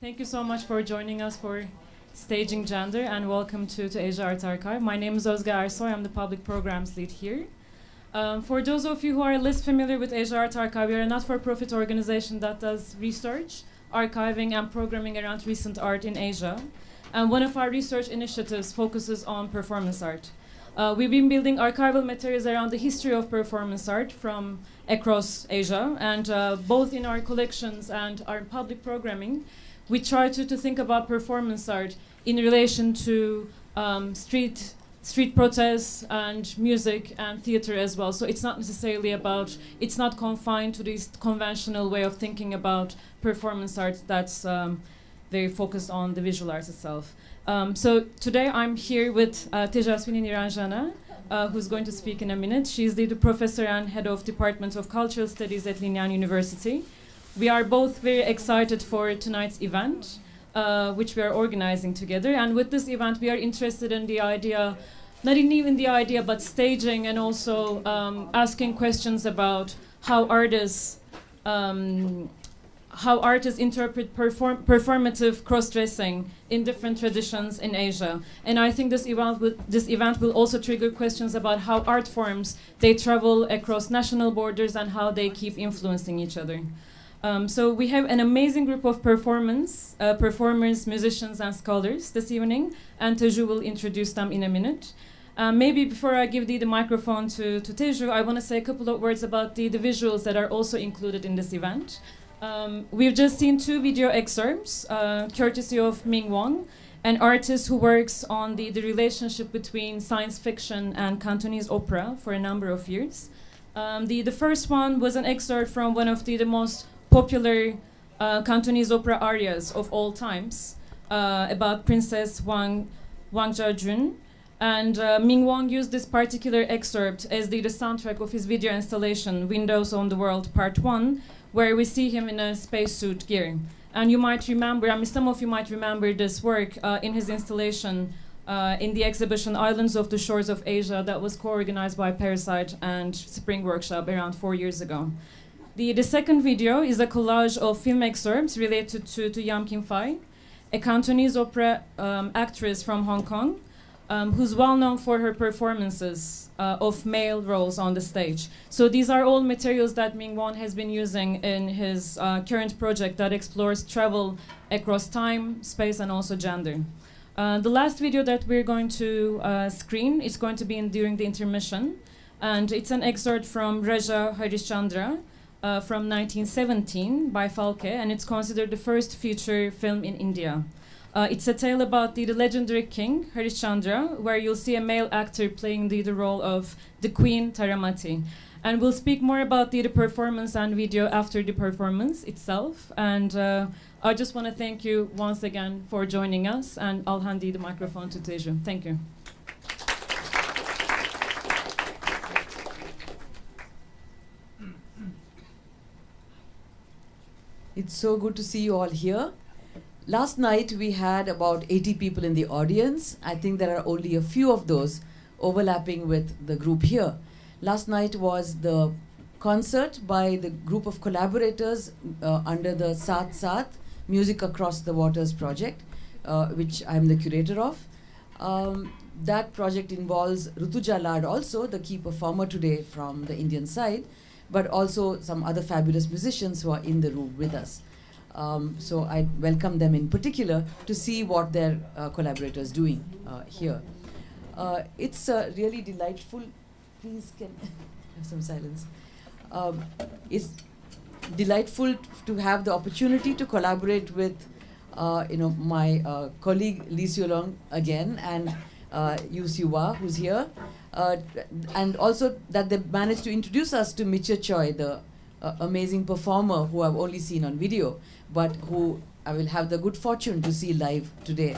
Thank you so much for joining us for Staging Gender, and welcome to Asia Art Archive. My name is Özge Ersoy. I'm the public programs lead here. For those of you who are less familiar with Asia Art Archive, we are a not-for-profit organization that does research, archiving, and programming around recent art in Asia. And one of our research initiatives focuses on performance art. We've been building archival materials around the history of performance art from across Asia, and both in our collections and our public programming, we try to think about performance art in relation to street protests and music and theater as well. So it's not necessarily about, it's not confined to this conventional way of thinking about performance art that's very focused on the visual arts itself. So today I'm here with Tejaswini Niranjana, who's going to speak in a minute. She's the professor and head of Department of Cultural Studies at Linnan University. We are both very excited for tonight's event, which we are organizing together. And with this event, we are interested in the idea, not even the idea, but staging and also asking questions about how artists interpret performative cross-dressing in different traditions in Asia. And I think this event will also trigger questions about how art forms, they travel across national borders and how they keep influencing each other. So we have an amazing group of performers, musicians, and scholars this evening, and Teju will introduce them in a minute. Maybe before I give the microphone to Teju, I want to say a couple of words about the visuals that are also included in this event. We've just seen 2 video excerpts, courtesy of Ming Wong, an artist who works on the relationship between science fiction and Cantonese opera for a number of years. The first one was an excerpt from one of the most popular Cantonese opera arias of all times, about Princess Wang Jiajun. And Ming Wong used this particular excerpt as the soundtrack of his video installation, Windows on the World Part 1, where we see him in a spacesuit gear. And you might remember, some of you might remember this work in his installation in the exhibition Islands of the Shores of Asia that was co-organized by Parasite and Spring Workshop around 4 years ago. The second video is a collage of film excerpts related to Yam Kim Fai, a Cantonese opera actress from Hong Kong, who's well known for her performances of male roles on the stage. So these are all materials that Ming Wong has been using in his current project that explores travel across time, space, and also gender. The last video that we're going to screen is going to be during the intermission, and it's an excerpt from Raja Harishchandra from 1917 by Phalke, and it's considered the first feature film in India. It's a tale about the legendary king, Harishchandra, where you'll see a male actor playing the role of the queen, Taramati. And we'll speak more about the performance and video after the performance itself. And I just want to thank you once again for joining us, and I'll hand the microphone to Teju. Thank you. It's so good to see you all here. Last night we had about 80 people in the audience. I think there are only a few of those overlapping with the group here. Last night was the concert by the group of collaborators under the Saath Saath Music Across the Waters project, which I'm the curator of. That project involves Rutuja Lad also, the key performer today from the Indian side, but also some other fabulous musicians who are in the room with us. So I welcome them in particular to see what their collaborators doing here. It's really delightful. Please can have some silence. It's delightful to have the opportunity to collaborate with my colleague Lee Siolong again, and Yu Siwa, who's here. And also that they managed to introduce us to Micha Choi, the amazing performer who I've only seen on video, but who I will have the good fortune to see live today.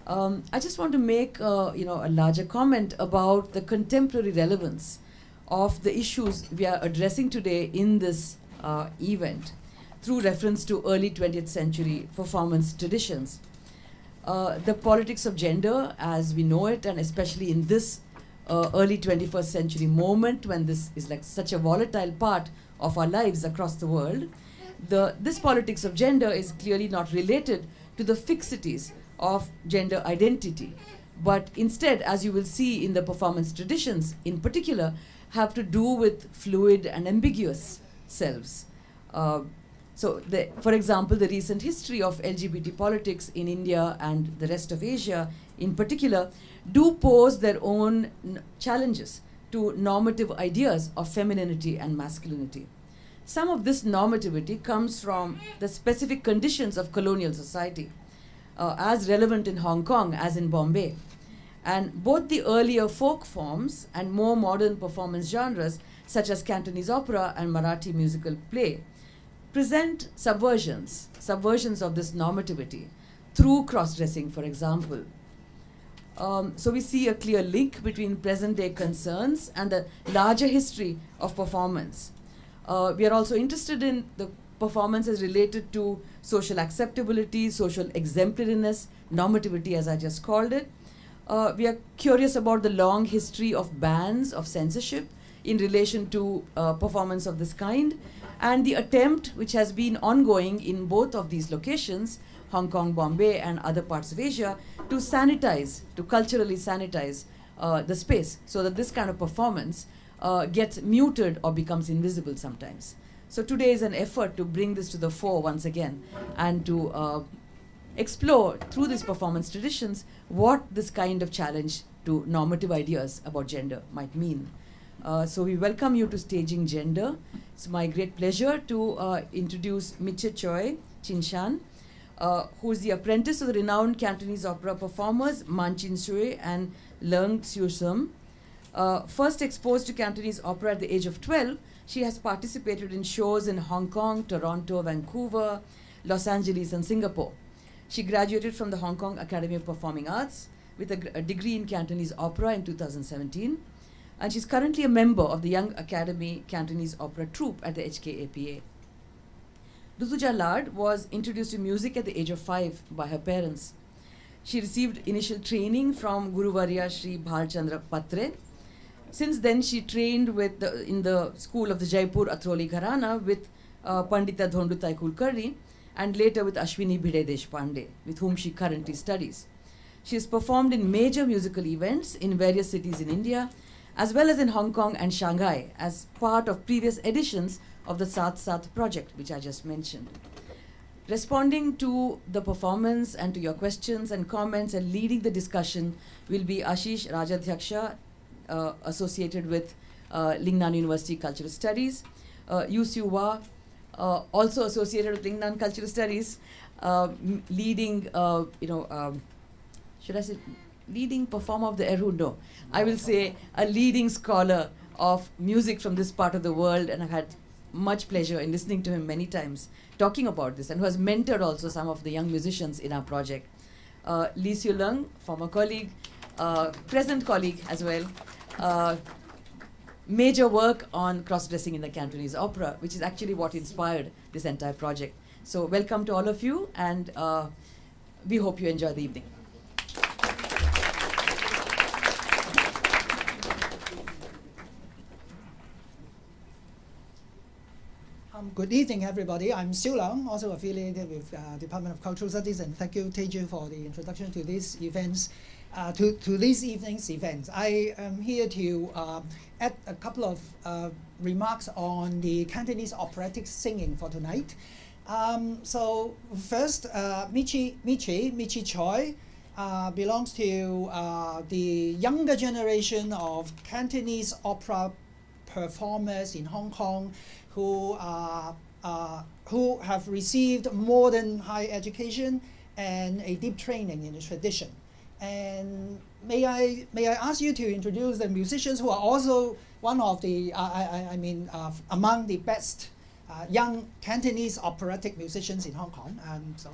I just want to make a larger comment about the contemporary relevance of the issues we are addressing today in this event through reference to early 20th century performance traditions. The politics of gender as we know it, and especially in this early 21st century moment when this is like such a volatile part of our lives across the world, This politics of gender is clearly not related to the fixities of gender identity, but instead, as you will see in the performance traditions in particular, have to do with fluid and ambiguous selves. For example, the recent history of LGBT politics in India and the rest of Asia in particular do pose their own challenges to normative ideas of femininity and masculinity. Some of this normativity comes from the specific conditions of colonial society, as relevant in Hong Kong as in Bombay. And both the earlier folk forms and more modern performance genres, such as Cantonese opera and Marathi musical play, present subversions of this normativity through cross-dressing, for example. So we see a clear link between present-day concerns and the larger history of performance. We are also interested in the performance as related to social acceptability, social exemplariness, normativity, as I just called it. We are curious about the long history of bans of censorship in relation to performance of this kind, and the attempt which has been ongoing in both of these locations, Hong Kong, Bombay, and other parts of Asia, to sanitize, to culturally sanitize the space so that this kind of performance gets muted or becomes invisible sometimes. So today is an effort to bring this to the fore once again and to explore through these performance traditions what this kind of challenge to normative ideas about gender might mean. So we welcome you to Staging Gender. It's my great pleasure to introduce Miche Choi Chinshan, who is the apprentice of the renowned Cantonese opera performers Man Chin Shui and Leung Siu Sum. First exposed to Cantonese opera at the age of 12, she has participated in shows in Hong Kong, Toronto, Vancouver, Los Angeles, and Singapore. She graduated from the Hong Kong Academy of Performing Arts with a degree in Cantonese opera in 2017. And she's currently a member of the Young Academy Cantonese Opera Troupe at the HKAPA. Rutuja Lad was introduced to music at the age of 5 by her parents. She received initial training from Guru Varya Sri Bhalchandra Patre. Since then, she trained in the school of the Jaipur Athroli Gharana with Pandita Dhondutai Kulkarni, and later with Ashwini Bhide Deshpande, with whom she currently studies. She has performed in major musical events in various cities in India, as well as in Hong Kong and Shanghai, as part of previous editions of the Saath Saath project, which I just mentioned. Responding to the performance and to your questions and comments and leading the discussion will be Ashish Rajadhyaksha, associated with Lingnan University Cultural Studies, Yu Siu Hua, also associated with Lingnan Cultural Studies, leading, should I say, leading performer of the Eru? No, I will say a leading scholar of music from this part of the world, and I've had much pleasure in listening to him many times talking about this, and who has mentored also some of the young musicians in our project. Lee Siu Leung, former colleague, present colleague as well, major work on cross-dressing in the Cantonese opera, which is actually what inspired this entire project. So welcome to all of you, and we hope you enjoy the evening. Good evening, everybody. I'm Siu Leung, also affiliated with Department of Cultural Studies, and thank you, Teju, for the introduction to these events, to this evening's events. I am here to add a couple of remarks on the Cantonese operatic singing for tonight. So first, Miche Choi belongs to the younger generation of Cantonese opera performers in Hong Kong who have received modern higher education and a deep training in the tradition. And may I ask you to introduce the musicians who are also one of the among the best young Cantonese operatic musicians in Hong Kong. And so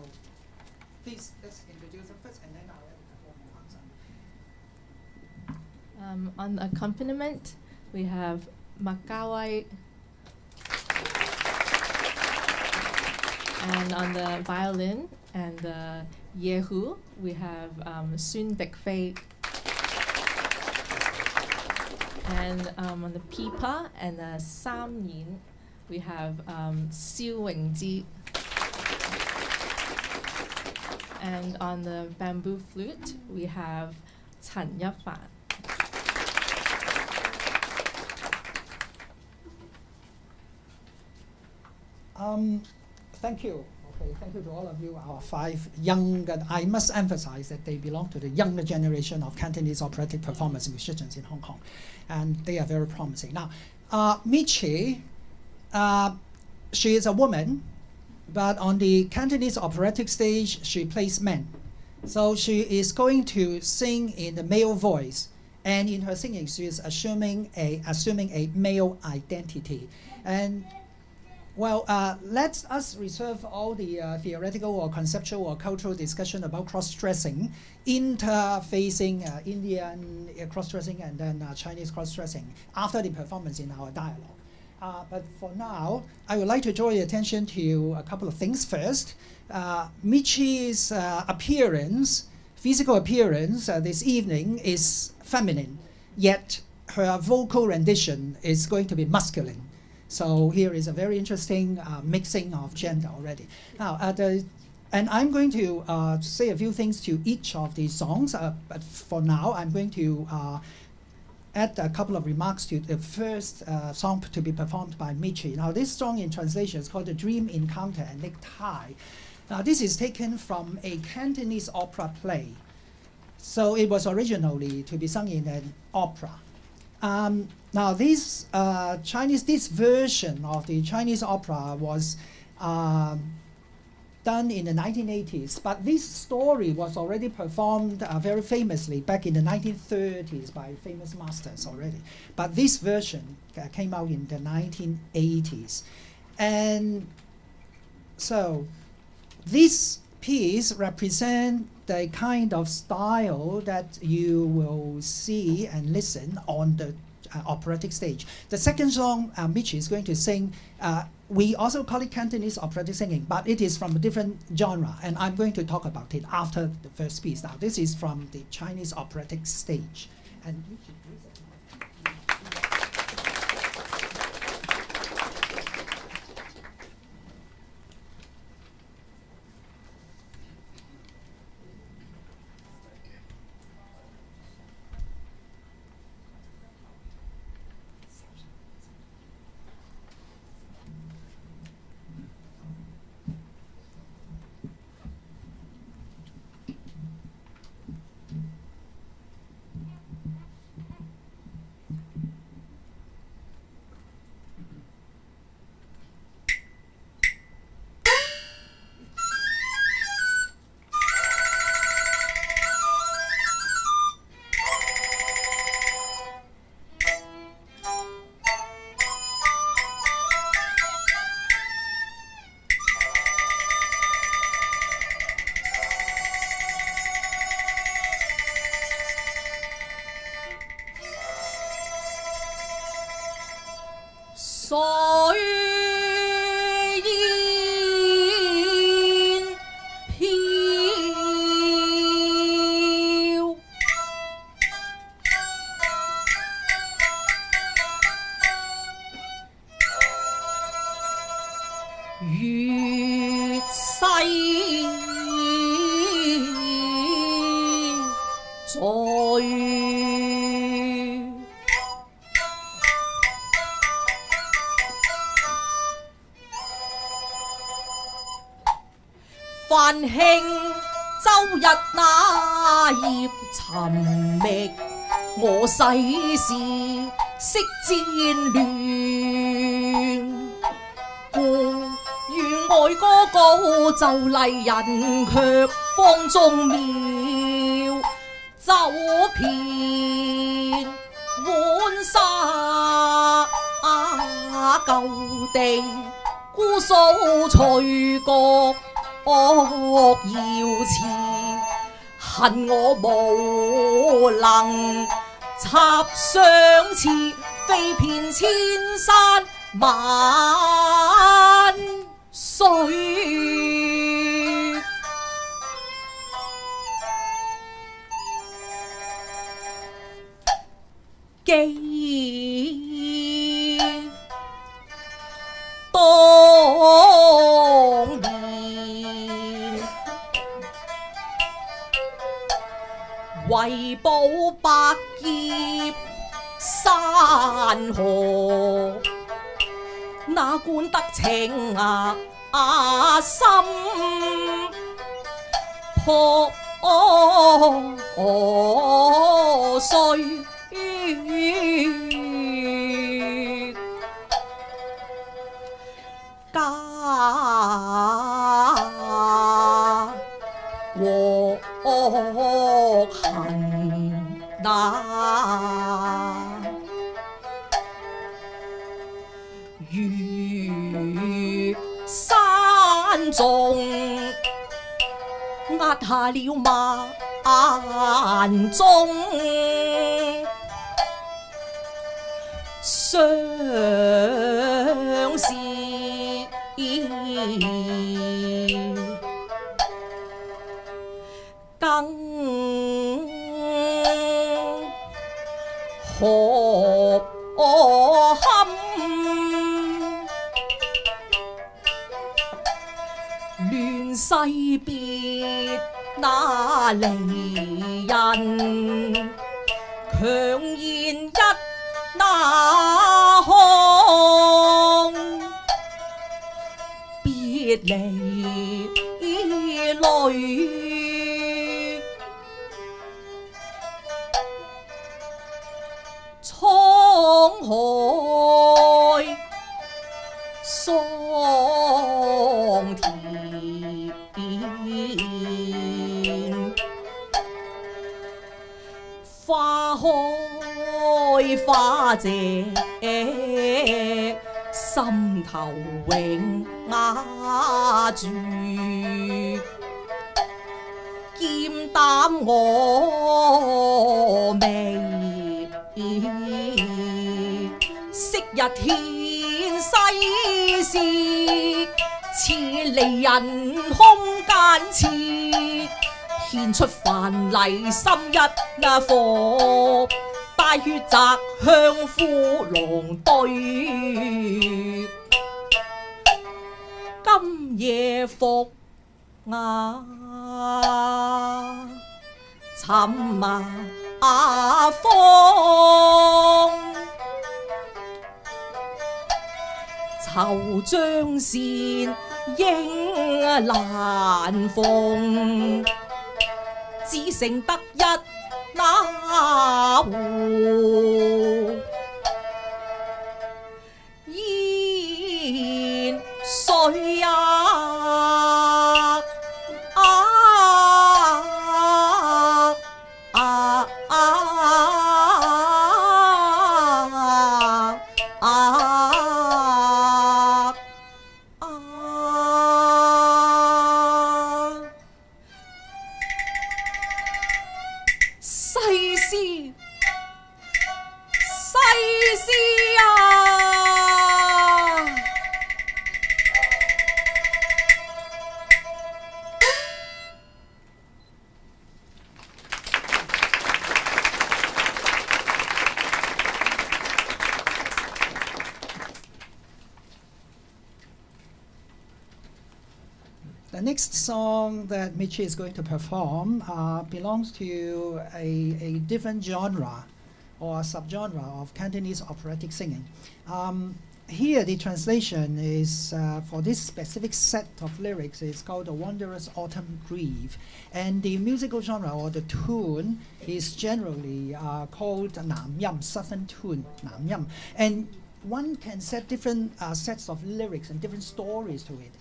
please let's introduce them first, and then I'll add a couple more. On accompaniment, we have Makawai. And on the violin and the Yehu, we have Sun Dek Fei. And on the pipa and the Sam Yin, we have Xiu Wingji. And on the bamboo flute, we have Chen Yafan. Thank you. Okay, thank you to all of you, our 5 younger. I must emphasize that they belong to the younger generation of Cantonese operatic performers and musicians in Hong Kong, and they are very promising. Now, Michi, she is a woman, but on the Cantonese operatic stage, she plays men. So she is going to sing in the male voice, and in her singing, she is assuming a male identity. And well, let us reserve all the theoretical or conceptual or cultural discussion about cross-dressing, interfacing Indian cross-dressing and then Chinese cross-dressing after the performance in our dialogue. But for now, I would like to draw your attention to a couple of things first. Michi's physical appearance this evening is feminine, yet her vocal rendition is going to be masculine. So here is a very interesting mixing of gender already. Now, and I'm going to say a few things to each of these songs, but for now, I'm going to add a couple of remarks to the first song to be performed by Michi. Now, this song in translation is called The Dream Encounter and Necktie. Now, this is taken from a Cantonese opera play. So it was originally to be sung in an opera. Now, this version of the Chinese opera was done in the 1980s, but this story was already performed very famously back in the 1930s by famous masters already. But this version came out in the 1980s. And so this piece represents the kind of style that you will see and listen on the operatic stage. The second song Michi is going to sing, we also call it Cantonese operatic singing, but it is from a different genre, and I'm going to talk about it after the first piece. Now, this is from the Chinese operatic stage. And Michi, please. 為保百劫山河，哪管得情深破碎。家和行如山中壓下了萬眾，相思更可堪，亂世別那離人，強言一那空，別離淚。滄海桑田，花開花謝，心頭永壓住，劍擔我眉。昔日獻世事，似離人空間切，獻出范蠡心一顆，帶血擲向夫郎對。今夜復雅尋芳，惆悵倩影難逢，只剩得一那壺，煙水The next song that Michi is going to perform belongs to a different genre or subgenre of Cantonese operatic singing. Here the translation is for this specific set of lyrics is called The Wondrous Autumn Grieve, and the musical genre or the tune is generally called Nam Yam, Southern tune, Nam Yam, and one can set different sets of lyrics and different stories to it.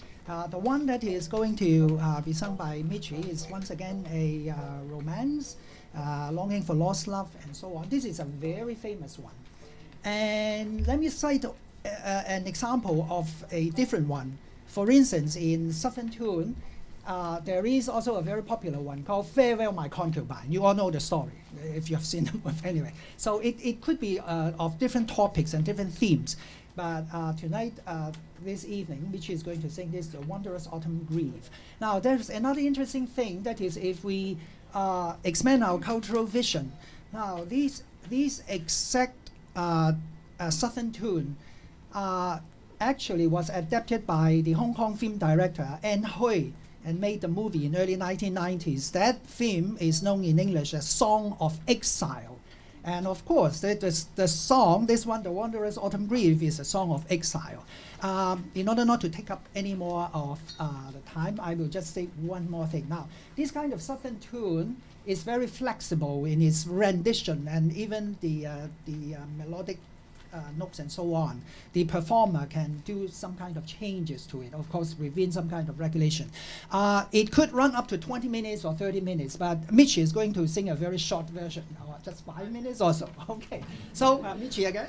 The one that is going to be sung by Michi is once again a romance, longing for lost love, and so on. This is a very famous one. And let me cite an example of a different one. For instance, in Southern tune, there is also a very popular one called Farewell My Concubine. You all know the story, if you have seen it anyway. So it could be of different topics and different themes. But tonight, this evening, Michi is going to sing this The Wondrous Autumn Grieve. Now, there's another interesting thing, that is if we expand our cultural vision. Now, these exact Southern tune actually was adapted by the Hong Kong film director Anne Hui and made the movie in early 1990s. That film is known in English as Song of Exile. And of course, the song, this one, The Wanderer's Autumn Grief, is a song of exile. In order not to take up any more of the time, I will just say one more thing. Now, this kind of Southern tune is very flexible in its rendition and even the melodic notes and so on. The performer can do some kind of changes to it, of course, within some kind of regulation. It could run up to 20 minutes or 30 minutes, but Michi is going to sing a very short version, or just 5 minutes or so. Okay, so Michi again.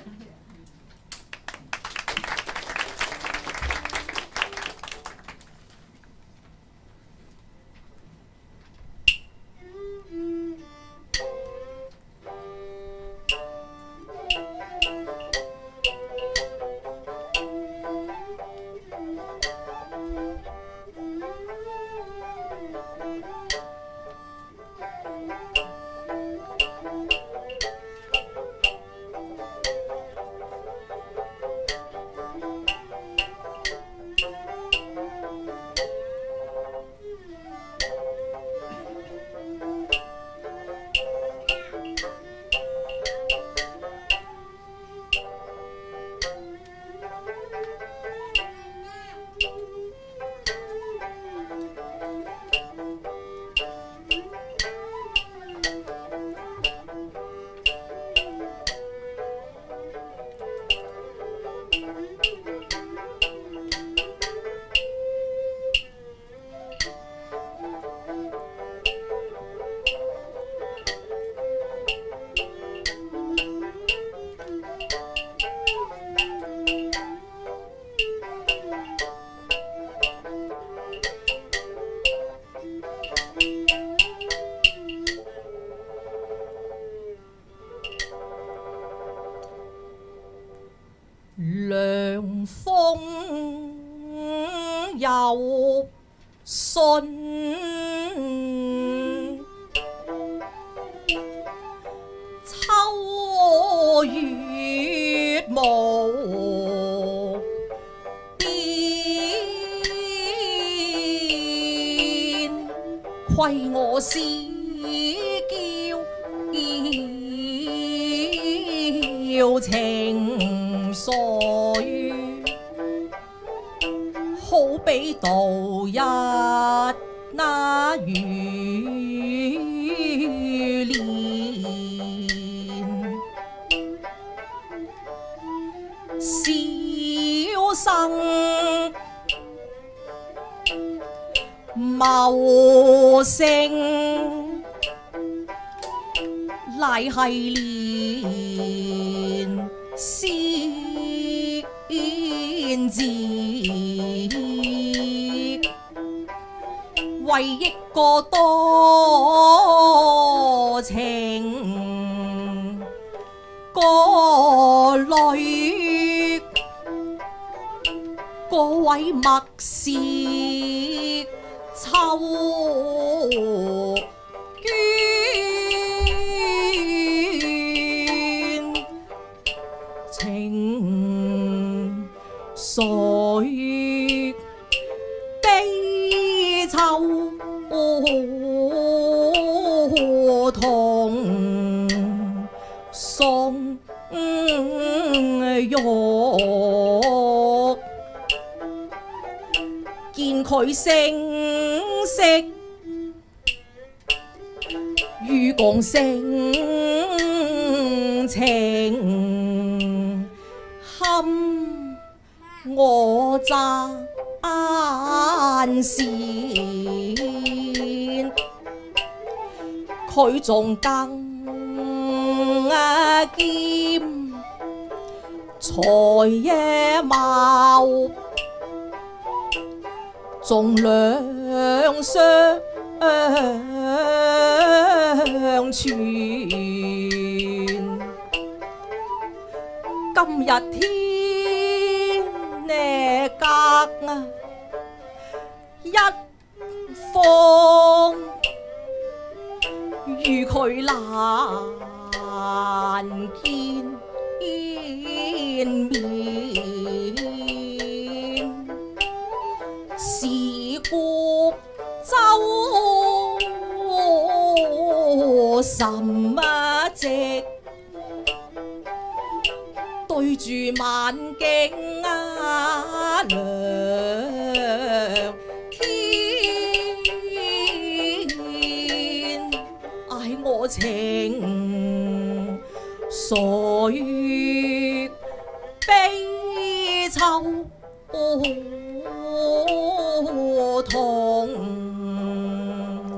涼風又信，秋月無邊，虧我思嬌情所於，好比度日那如年，小生謀生乃係連先至，為一個多情個女，嗰位默是秋娟，情緒悲秋同宋玉，見佢聲色與共性情，堪我讚羨，佢仲更兼才野貌，仲兩相傳。今日天呢隔一方，與佢難見面，是故我什麼直對住晚景啊亮天，唉我情緒悲秋同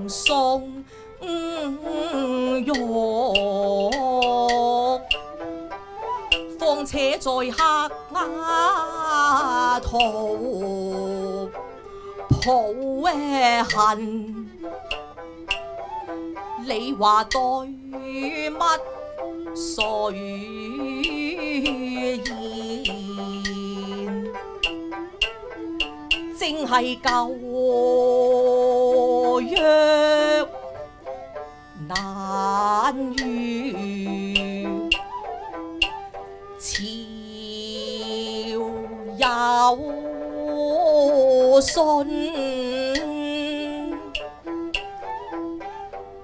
送玉，況且在黑丫頭抱恨，你話對乜誰言？正係舊約難遇，潮有信，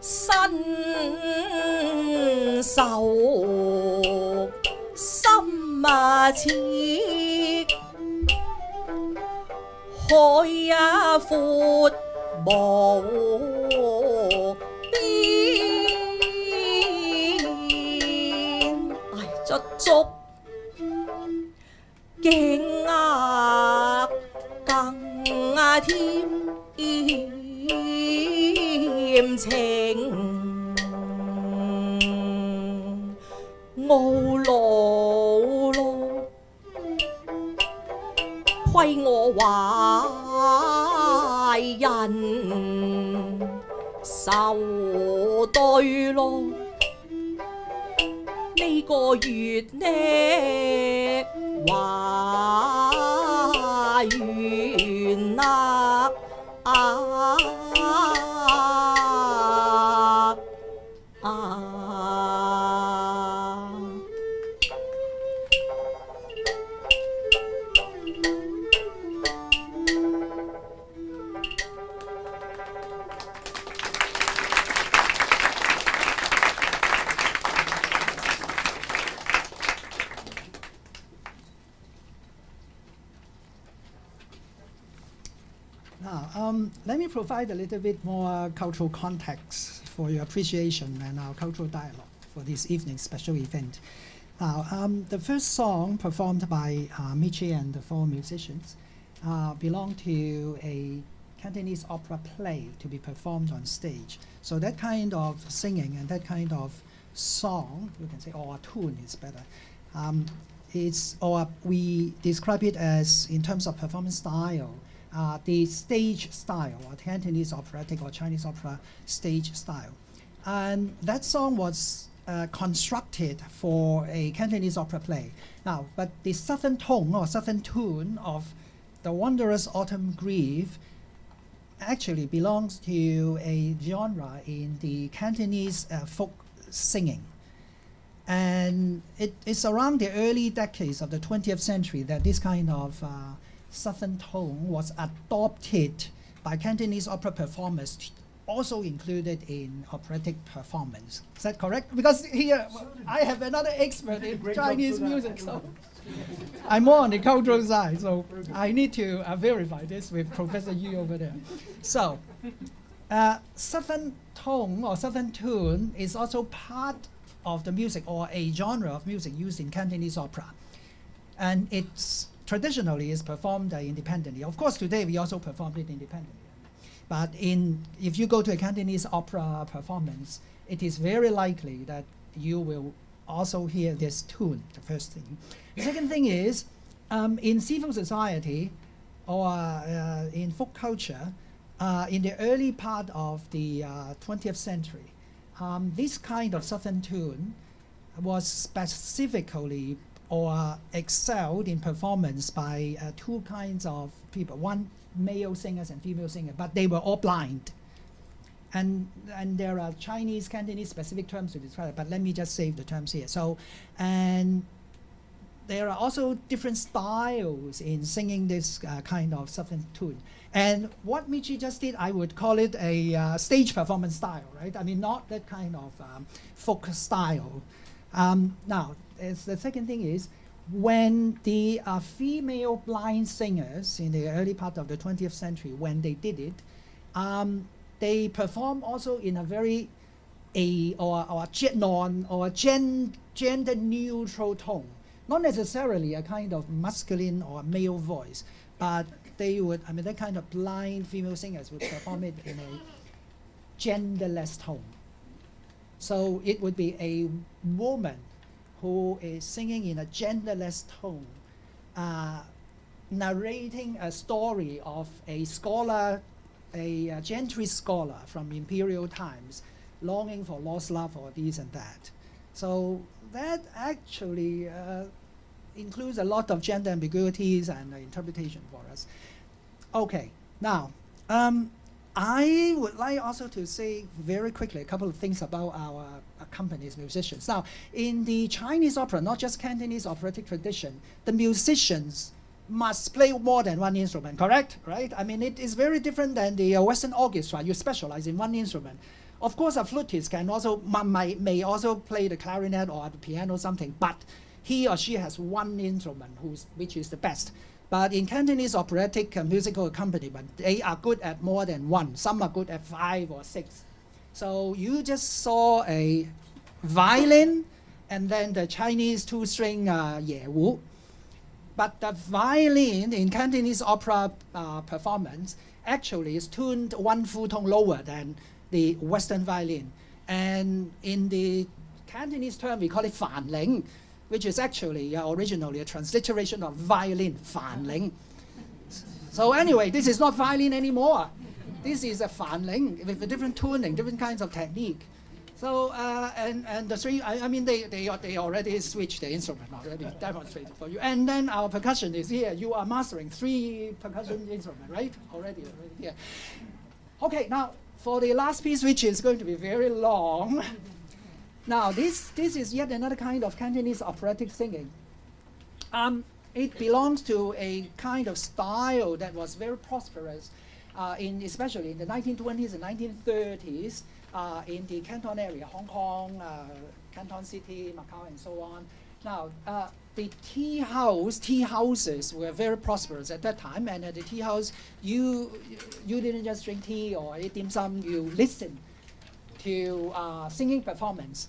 新仇心切。海也闊無邊，唉，卒足勁額更添情，懊惱惱。虧我壞人受對咯，呢個月呢話完啦Let me provide a little bit more cultural context for your appreciation and our cultural dialogue for this evening's special event. Now, the first song performed by Michi and the four musicians belong to a Cantonese opera play to be performed on stage. So that kind of singing and that kind of song, you can say, or a tune is better, we describe it as, in terms of performance style, the stage style, or Cantonese operatic or Chinese opera stage style. And that song was constructed for a Cantonese opera play. Now, but the southern tone or southern tune of The Wondrous Autumn Grief actually belongs to a genre in the Cantonese folk singing. And it's around the early decades of the 20th century that this kind of southern tone was adopted by Cantonese opera performers, also included in operatic performance. Is that correct? Because here I have another expert in Chinese music, so I'm more on the cultural side, so I need to verify this with Professor Yu over there. So, southern tone or southern tune is also part of the music or a genre of music used in Cantonese opera. And it's traditionally is performed independently. Of course, today we also perform it independently. But if you go to a Cantonese opera performance, it is very likely that you will also hear this tune, the first thing. The second thing is, in civil society or in folk culture, in the early part of the 20th century, this kind of southern tune was specifically or excelled in performance by two kinds of people, one male singers and female singers, but they were all blind. And there are Chinese, Cantonese specific terms to describe it, but let me just save the terms here. So, and there are also different styles in singing this kind of substantive tune. And what Michi just did, I would call it a stage performance style, right? I mean, not that kind of folk style. Now, the second thing is, when the female blind singers in the early part of the 20th century, when they did it, they perform also in a very gender neutral tone, not necessarily a kind of masculine or male voice, but they would, I mean, that kind of blind female singers would perform it in a genderless tone. So it would be a woman who is singing in a genderless tone, narrating a story of a scholar, a gentry scholar from imperial times, longing for lost love or this and that. So that actually includes a lot of gender ambiguities and interpretation for us. Okay, now I would like also to say very quickly a couple of things about our company's musicians. Now, in the Chinese opera, not just Cantonese operatic tradition, the musicians must play more than one instrument, correct? Right? I mean, it is very different than the Western orchestra. You specialize in one instrument. Of course, a flutist can also may also play the clarinet or the piano or something, but he or she has one instrument which is the best. But in Cantonese operatic musical accompaniment, they are good at more than one. Some are good at 5 or 6. So you just saw a violin and then the Chinese 2-string Yewu. But the violin in Cantonese opera performance actually is tuned 1 full tone lower than the Western violin. And in the Cantonese term, we call it fan ling, which is actually originally a transliteration of violin, fan ling. So anyway, this is not violin anymore. This is a fan ling with a different tuning, different kinds of technique. So, and the three, I mean, they already switched the instrument already, demonstrated for you. And then our percussion is here. You are mastering 3 percussion instruments, right? Already here. Okay, now for the last piece, which is going to be very long. Now, this is yet another kind of Cantonese operatic singing. It belongs to a kind of style that was very prosperous, especially in the 1920s and 1930s, in the Canton area, Hong Kong, Canton City, Macau, and so on. Now, the tea houses were very prosperous at that time, and at the tea house, you didn't just drink tea or eat dim sum, you listened to singing performance.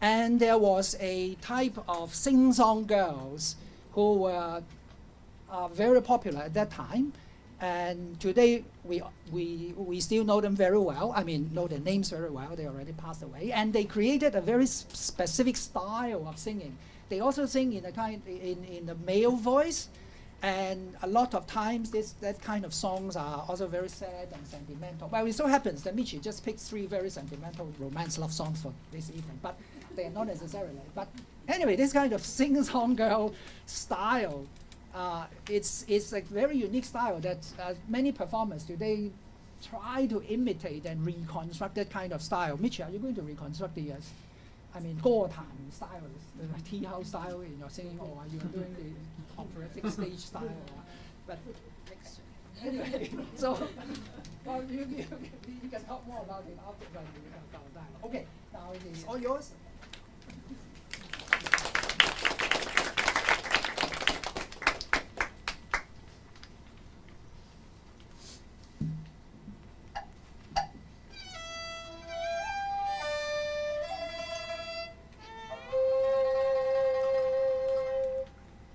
And there was a type of sing-song girls who were very popular at that time. And today, we still know them very well. I mean, know their names very well. They already passed away. And they created a very specific style of singing. They also sing in the male voice. And a lot of times, that kind of songs are also very sad and sentimental. Well, it so happens that Michi just picked 3 very sentimental romance love songs for this evening, but they are not necessarily. But anyway, this kind of sing-song girl style, it's a very unique style that many performers today try to imitate and reconstruct that kind of style. Michi, are you going to reconstruct the Go Tan style, the tea house style in your singing, or are you doing the operatic stage style? But anyway, so well, you can talk more about it after when we have our dialogue. Okay, now it is all yours.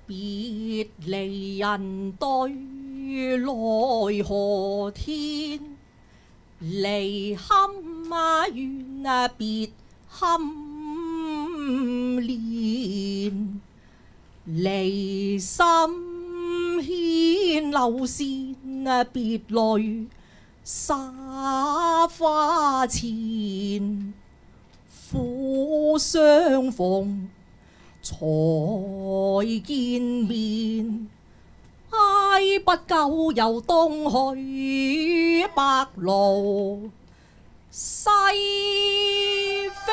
別離人對奈何天，離堪怨別堪憐，離心牽流線別淚灑花前，苦相逢才見面，哀不久又東去白鷺西飛。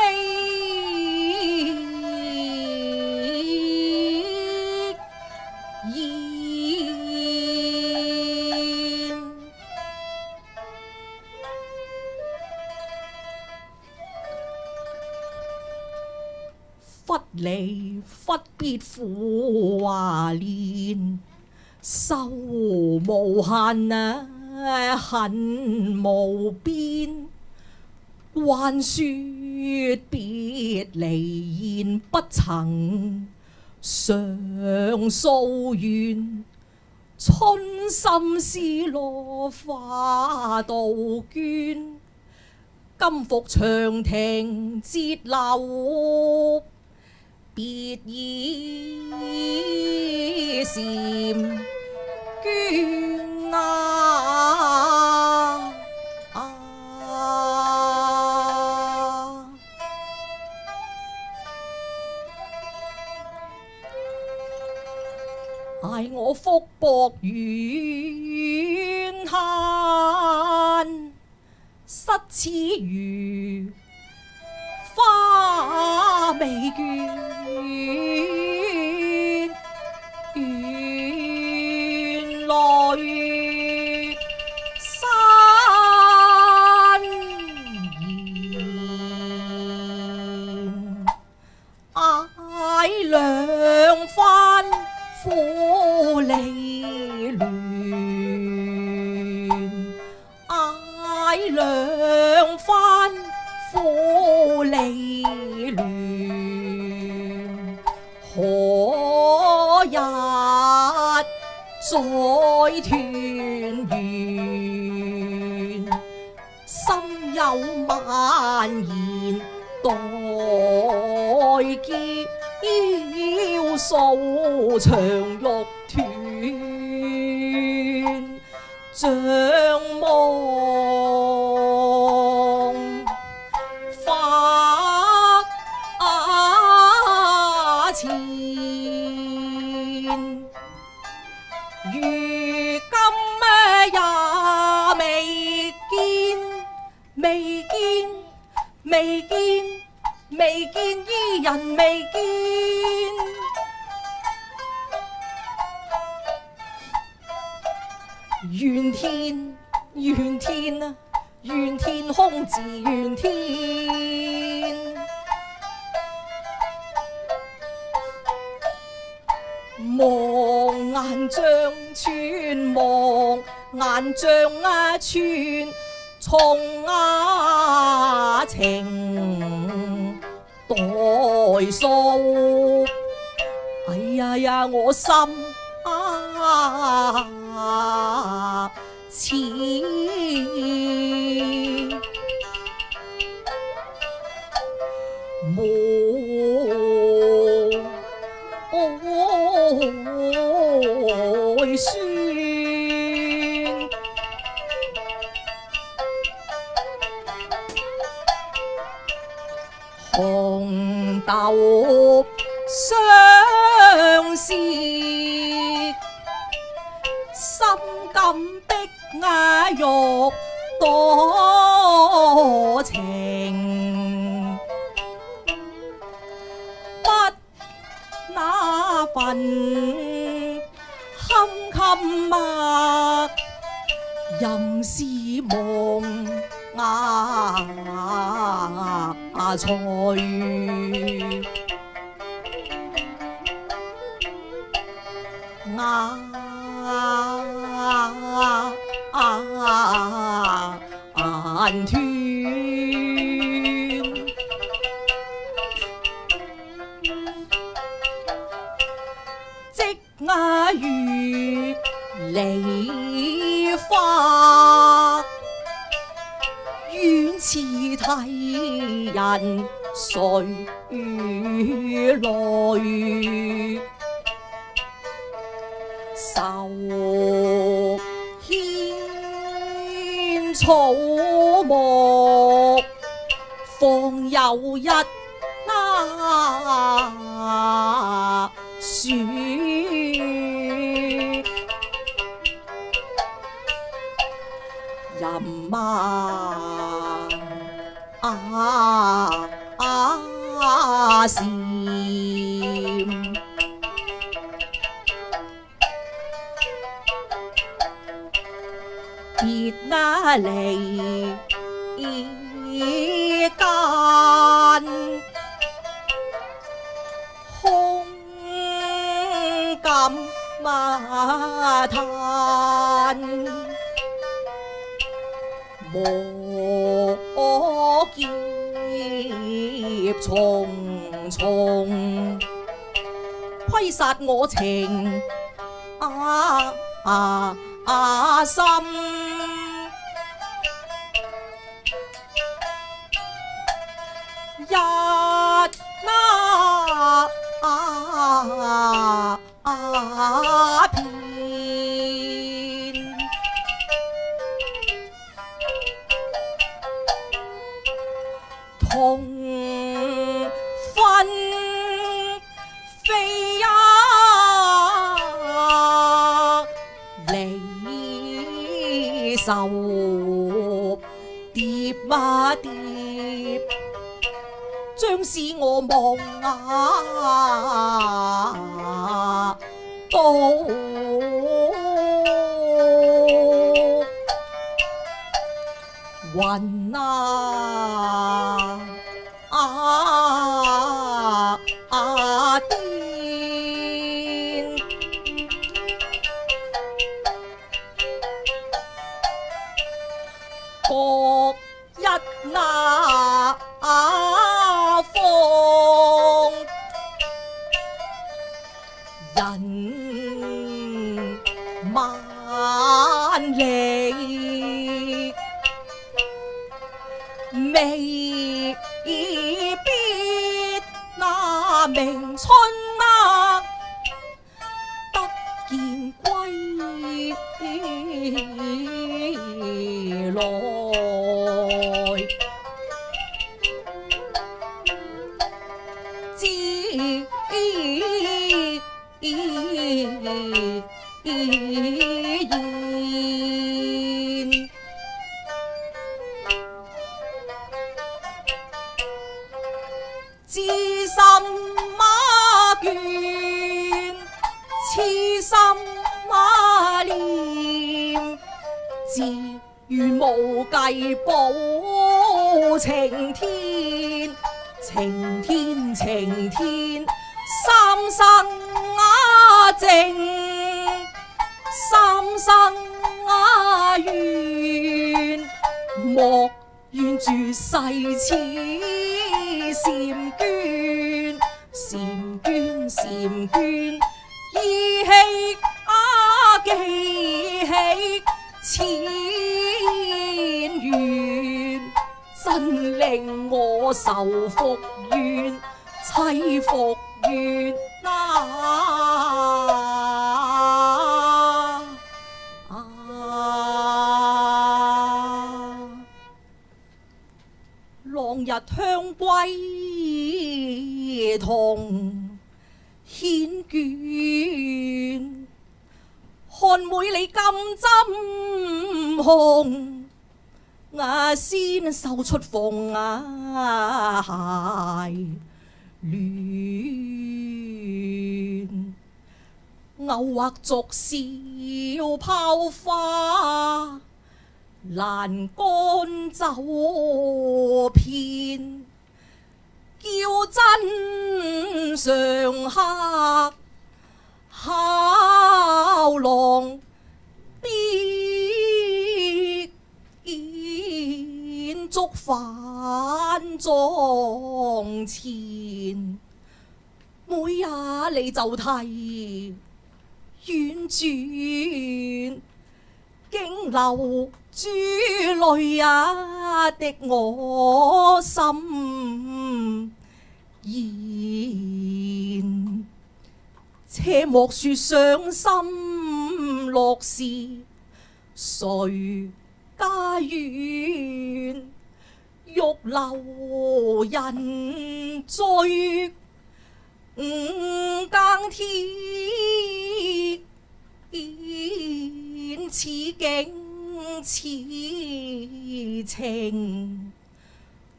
忽離忽必苦華年，愁無限恨無邊。還說別離言不曾常訴怨，春心思落花杜鵑。今復長亭節流，別倚蟬絹嗌我福薄遠閒，失此魚花未倦，原來山言嗌兩番苦離亂，嗌兩番苦離亂，可日再團圓，心有萬言待結，要數長玉斷，像夢前，如今也未見伊人未見。怨天怨天啊，怨天空自怨天。望眼像穿，望眼像穿，從情代數。哎呀呀，我心似無愛酸，紅豆相思，心感的玉多情，不那份堪默，任是夢菜。眼斷，即如梨花，願似替人垂淚，愁牽草木，方有一樹，任禪別那離間，馬灘，魔劫重重，窺殺我情心。一片同分飛呀，離愁疊啊疊，將使我望到雲癲，各一方，人萬里，未必那明春得見歸來。知心馬倦，痴心馬念，自願無計保情天，情天情天，三生情，三生緣，莫願住世似嬋娟，嬋娟嬋娟，依稀記起千緣，真令我受福怨，妻福怨浪日香歸同繾卷，看妹你金針紅，先繡出鳳鞋亂，偶或俗笑拋花，欄杆走遍，叫真常客敲浪必見觸反妝前，妹呀你就提婉轉，經流珠淚呀滴我心弦，且莫說傷心樂事誰家園，欲留人追五更天，此景此情，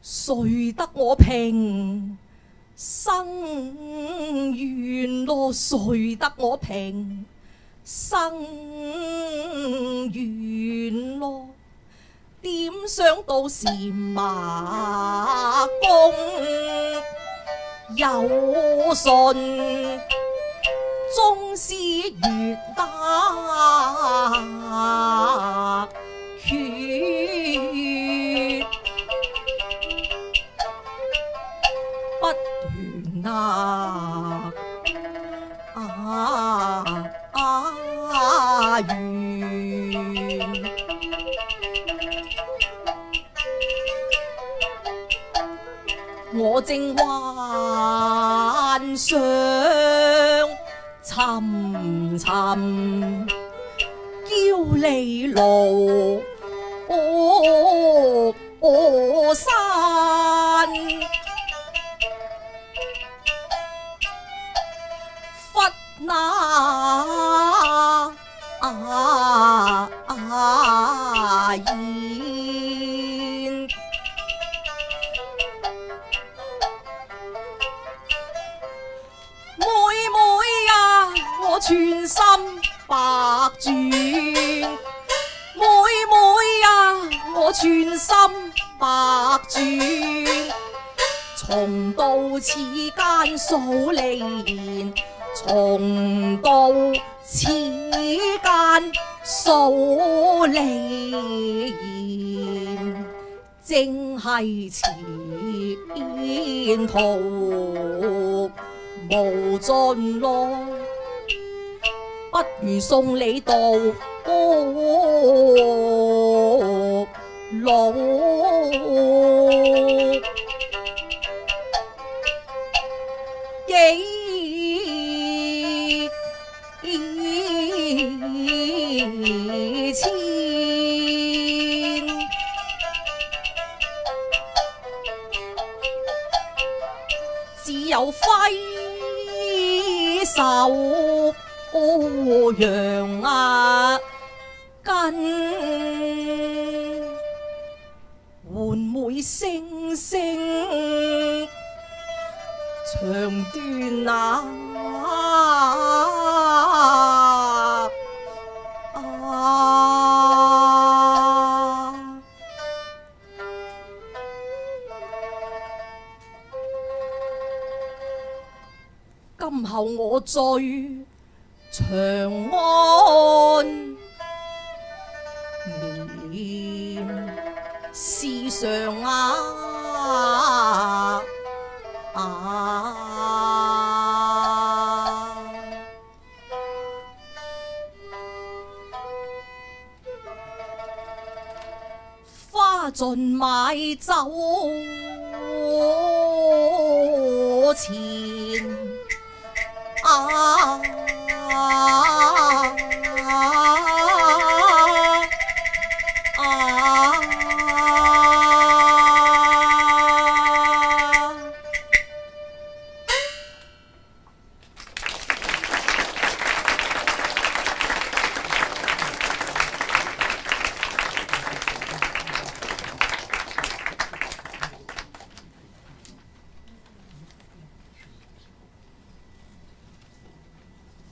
誰得我平生緣咯？誰得我平生緣咯？點想到禪麻公有信縱是越得血，不斷怨。我正幻想沉沉叫你勞山，忽那言。我全心百轉，妹妹啊，我全心百轉，重到此間數利言，重到此間數利言，正係前途無盡路。不如送你到老，幾千只有揮手揚根，換每聲聲長斷今後我最長安眠時常花盡買酒錢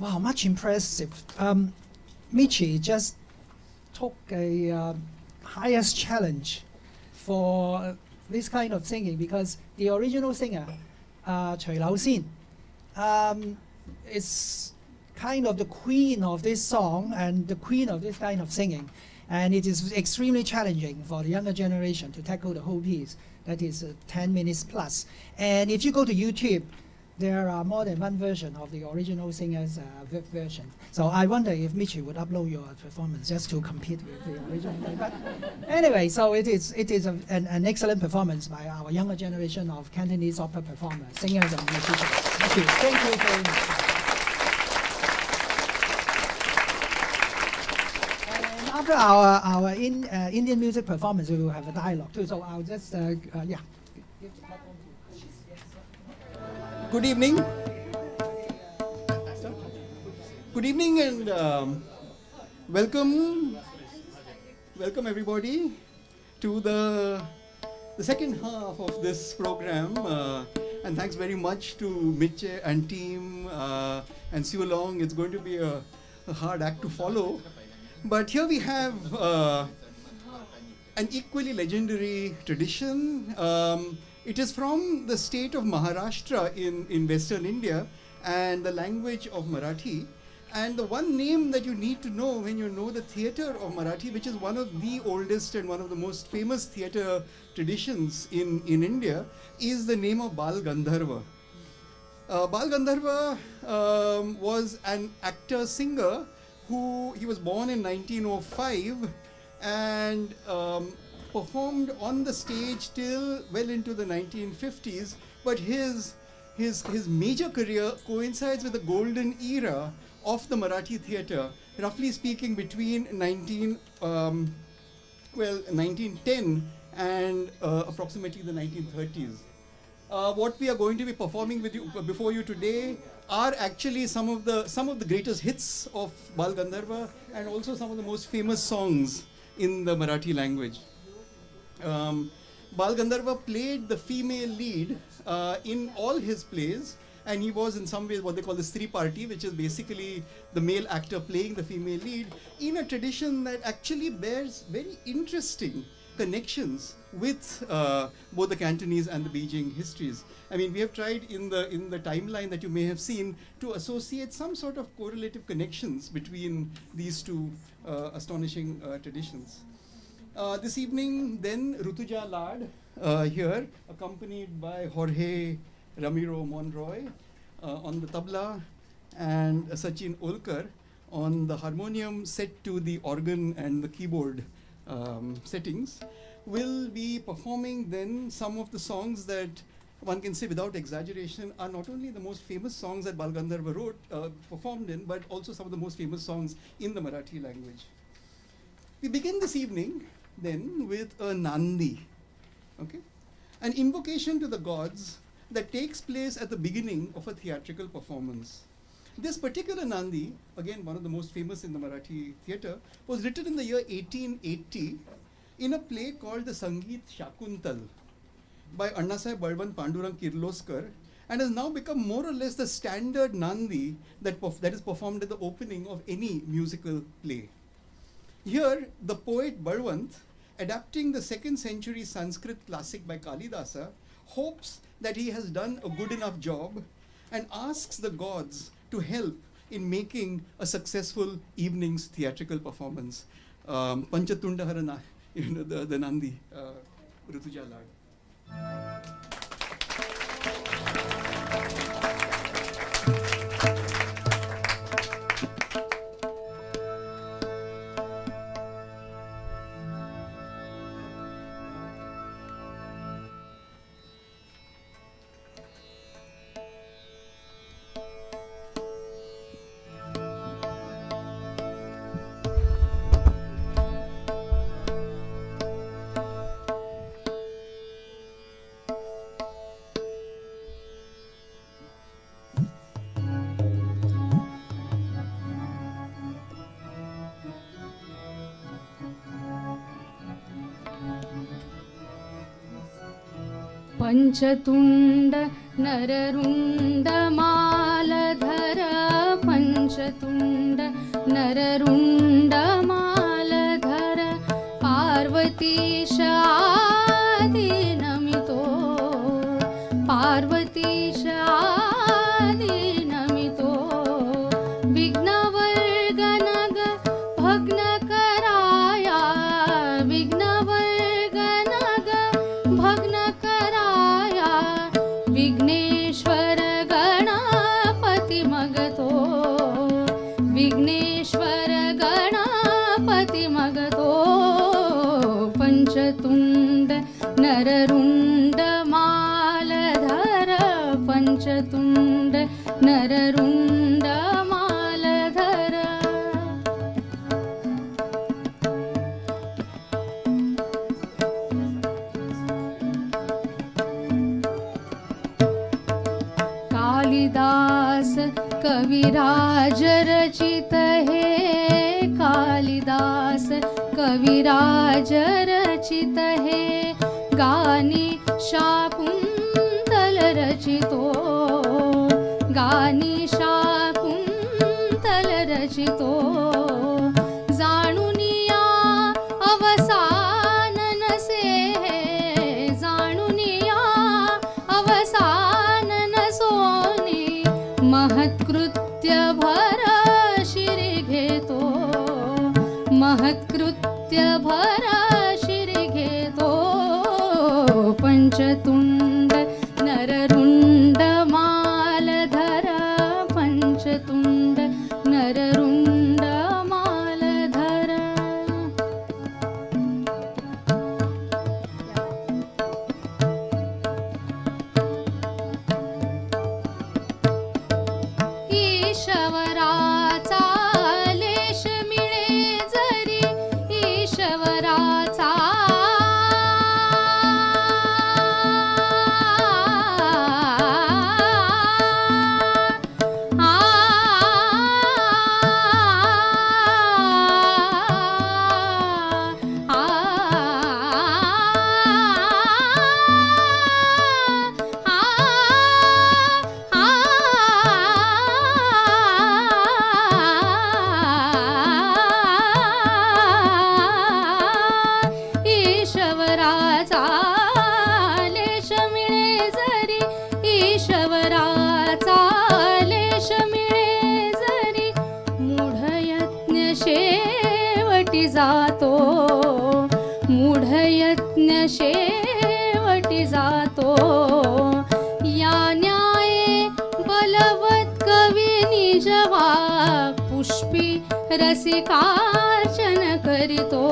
Wow, much impressive. Michi just took a highest challenge for this kind of singing because the original singer, Cui Lao Xin, is kind of the queen of this song and the queen of this kind of singing. And it is extremely challenging for the younger generation to tackle the whole piece. That is 10 minutes plus. And if you go to YouTube, there are more than one version of the original singer's version. So I wonder if Michi would upload your performance just to compete with the original. But anyway, so it is an excellent performance by our younger generation of Cantonese opera performers, singers and musicians. Thank you. Thank you very much. And after our Indian music performance, we will have a dialogue too. So I'll just, yeah. Good evening. Good evening and welcome everybody to the second half of this program. And thanks very much to Mitch and team and Siu Long. It's going to be a hard act to follow. But here we have an equally legendary tradition. It is from the state of Maharashtra in Western India, and the language of Marathi. And the one name that you need to know when you know the theatre of Marathi, which is one of the oldest and one of the most famous theatre traditions in India, is the name of Bal Gandharva. Bal Gandharva was an actor-singer he was born in 1905 and performed on the stage till well into the 1950s, but his major career coincides with the golden era of the Marathi theatre, roughly speaking between 1910 and approximately the 1930s. What we are going to be performing before you today are actually some of the greatest hits of Bal Gandharva and also some of the most famous songs in the Marathi language. Bal Gandharva played the female lead in all his plays, and he was in some ways what they call the Stree Party, which is basically the male actor playing the female lead, in a tradition that actually bears very interesting connections with both the Cantonese and the Beijing histories. I mean, we have tried in the timeline that you may have seen to associate some sort of correlative connections between these two astonishing traditions. This evening, then, Rutuja Lad here, accompanied by Jorge Ramiro Monroy on the tabla and Sachin Olkar on the harmonium set to the organ and the keyboard settings, will be performing then some of the songs that one can say without exaggeration are not only the most famous songs that Bal Gandharva performed in, but also some of the most famous songs in the Marathi language. We begin this evening then with a Nandi, okay? An invocation to the gods that takes place at the beginning of a theatrical performance. This particular Nandi, again one of the most famous in the Marathi theatre, was written in the year 1880 in a play called the Sangeet Shakuntal by Annasaheb Balwant Pandurang Kirloskar, and has now become more or less the standard Nandi that is performed at the opening of any musical play. Here, the poet Balwant, adapting the 2nd century Sanskrit classic by Kalidasa, hopes that he has done a good enough job and asks the gods to help in making a successful evening's theatrical performance. Panchatunda Harana, the Nandi, Rutuja Lad. पंचतुंड नररुंड मालधर पंचतुंड नररुंड मालधर पार्वतीश आदि नमितो पार्वतीश आदि नमितो विघ्नवर्गनग भग्न कराया विघ्नवर्गनग भग्न कराया विघ्नेश्वर गणपति मगतो विघ्नेश्वर गणपति मगतो पंचतुंड नररुंड मालधर पंचतुंड नररुंड मालधर कालिदास कविराज रचित है कालिदास कविराज रचित है गानी शाकुंतल रचितो गानी शाकुंतल रचितो जाणुनिया अवसान नसे जाणुनिया अवसान नसोनी महत्कृत्य भरा शिरी घेतो महत्कृत्य भरा शिरी घेतो पंचतुंड नररुंड मालधर पंचतुंड नररुंड मालधर ईश्वराचा लेश मिळे जरी ईश्वराचा ईश्वराचा लेश मिळे जरी ईश्वराचा लेश मिळे जरी मूढयज्ञ शेवटी जातो मूढयज्ञ शेवटी जातो या न्याये बलवत कवी निजवाक पुष्पी रसिकार्चन करितो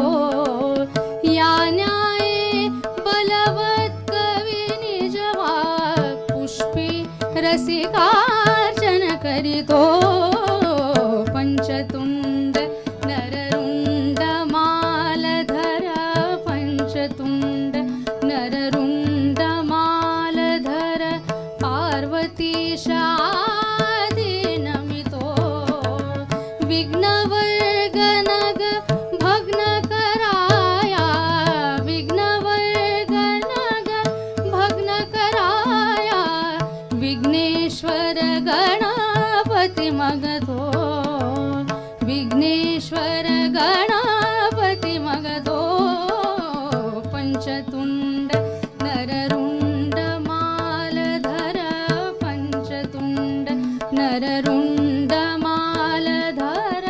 या न्याये बलवत कवी निजवाक पुष्पी रसिकार्चन करितो पंचतुंड नररुंड मालधर पंचतुंड नररुंड मालधर पार्वतीश आदि नमितो विघ्नवर्गनग भग्न कराया विघ्नवर्गनग भग्न कराया Vighneshwar Ganpati मगधो Vighneshwar Ganpati मगधो पंचतुंड नररुंड मालधर पंचतुंड नररुंड मालधर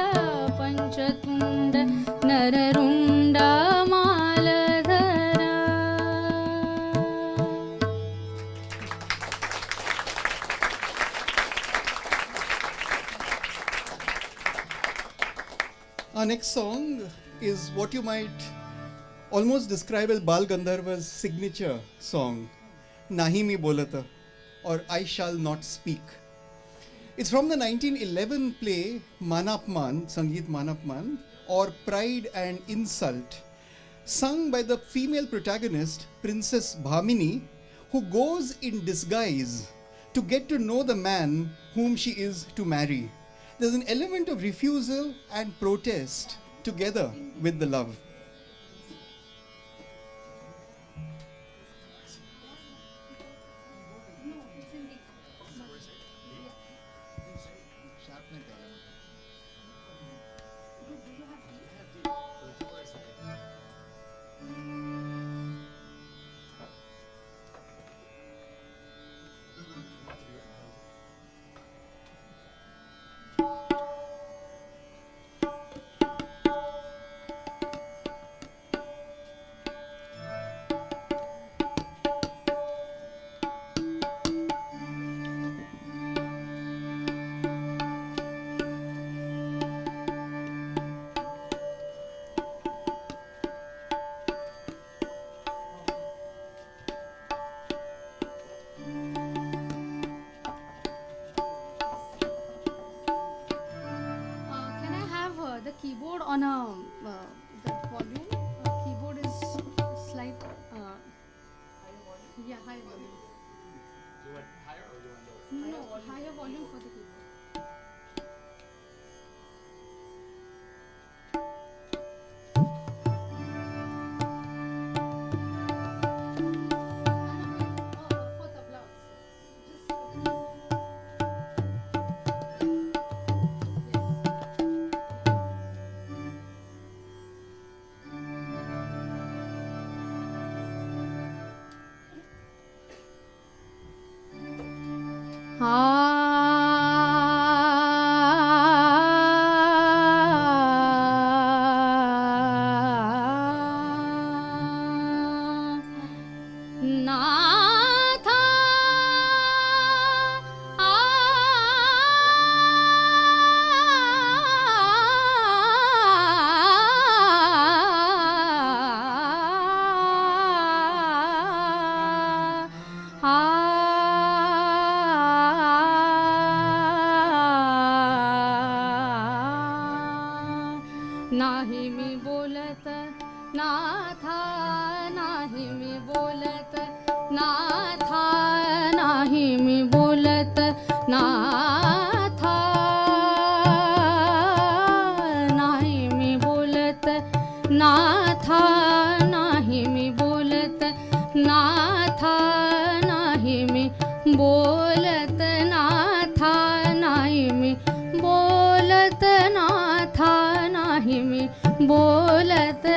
पंचतुंड नररुंड मालधर Our next song is what you might almost describe as Bal Gandharva's signature song, Nahi Mi Bolata, or I Shall Not Speak. It's from the 1911 play Manapman, Sangeet Manapman, or Pride and Insult, sung by the female protagonist, Princess Bhamini, who goes in disguise to get to know the man whom she is to marry. There's an element of refusal and protest together with the love. Can I have the keyboard on the volume? Keyboard is slight. Yeah, high volume. You want higher or you want lower? No, higher volume for the keyboard. For tabla also. नाही मी बोलत नाथा, नाही मी बोलत नाथा, नाही मी बोलत नाथा, नाही मी बोलत नाथा, नाही मी बोलत नाथा, नाही मी बोलत नाथा, नाही मी बोलत नाथा, नाही मी बोलत नाथा,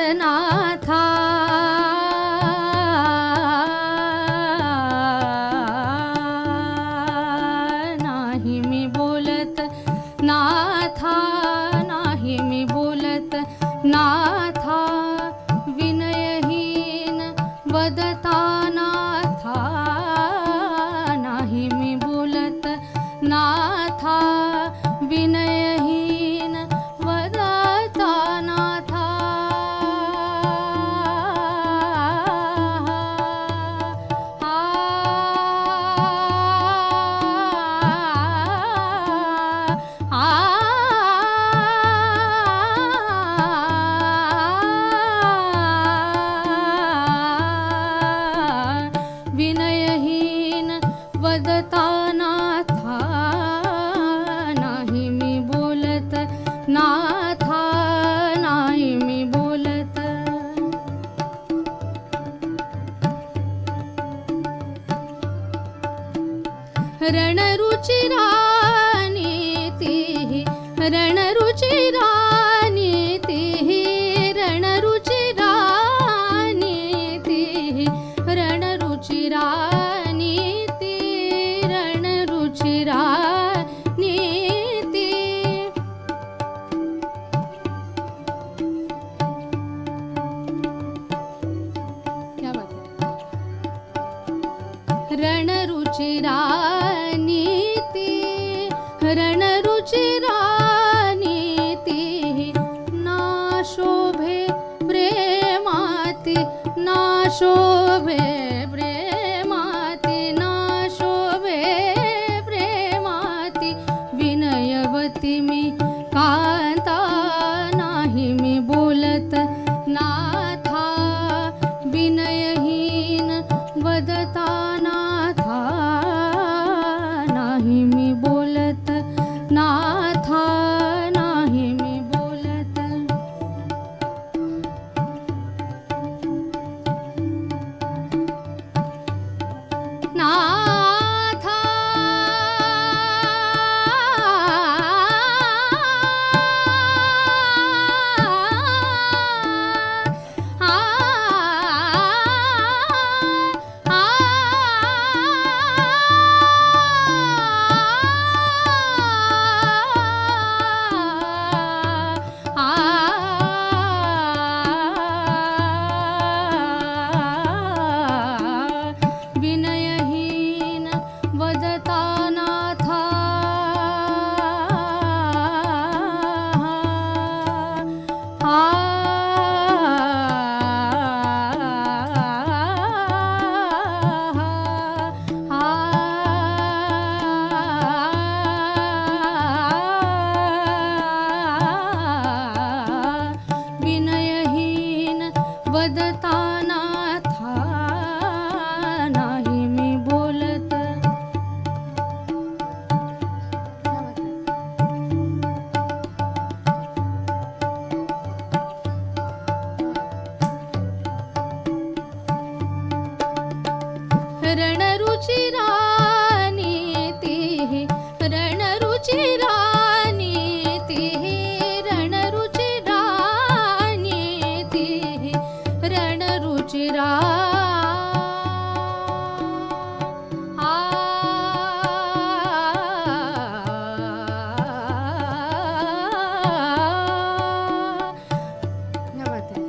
नाही मी बोलत नाथा, नाही मी बोलत नाथा, विनयहीन वदता नाथा, नाही मी बोलत नाथा, विनयहीन वदता नाथा, विनयहीन वदता नाथा, नाही मी बोलत नाथा, नाही मी बोलत, रणरुचिरा नीतिः, रणरुचिरा नीतिः, रणरुचिरा नीतिः, रणरुचिरा नीतिः, रणरुचिरा नीतिः, क्या बात है, रणरुचिरा नीति, रणरुचिरा नीतिः, ना शोभे प्रेमाति, ना शोभे प्रेमाति, ना शोभे प्रेमाति, विनयवती मी कांता, नाही मी बोलत नाथा, विनयहीन वदता नाथा, नाही मी बोलत नाथा, नाही मी बोलत, नाथा, विनयहीन वदता नाथा, विनयहीन वदता नाथा, नाही मी बोलत, रणरुचिरा नीतिः, रणरुचिरा नीतिः, रणरुचिरा नीतिः, रणरुचिरा क्या बात है,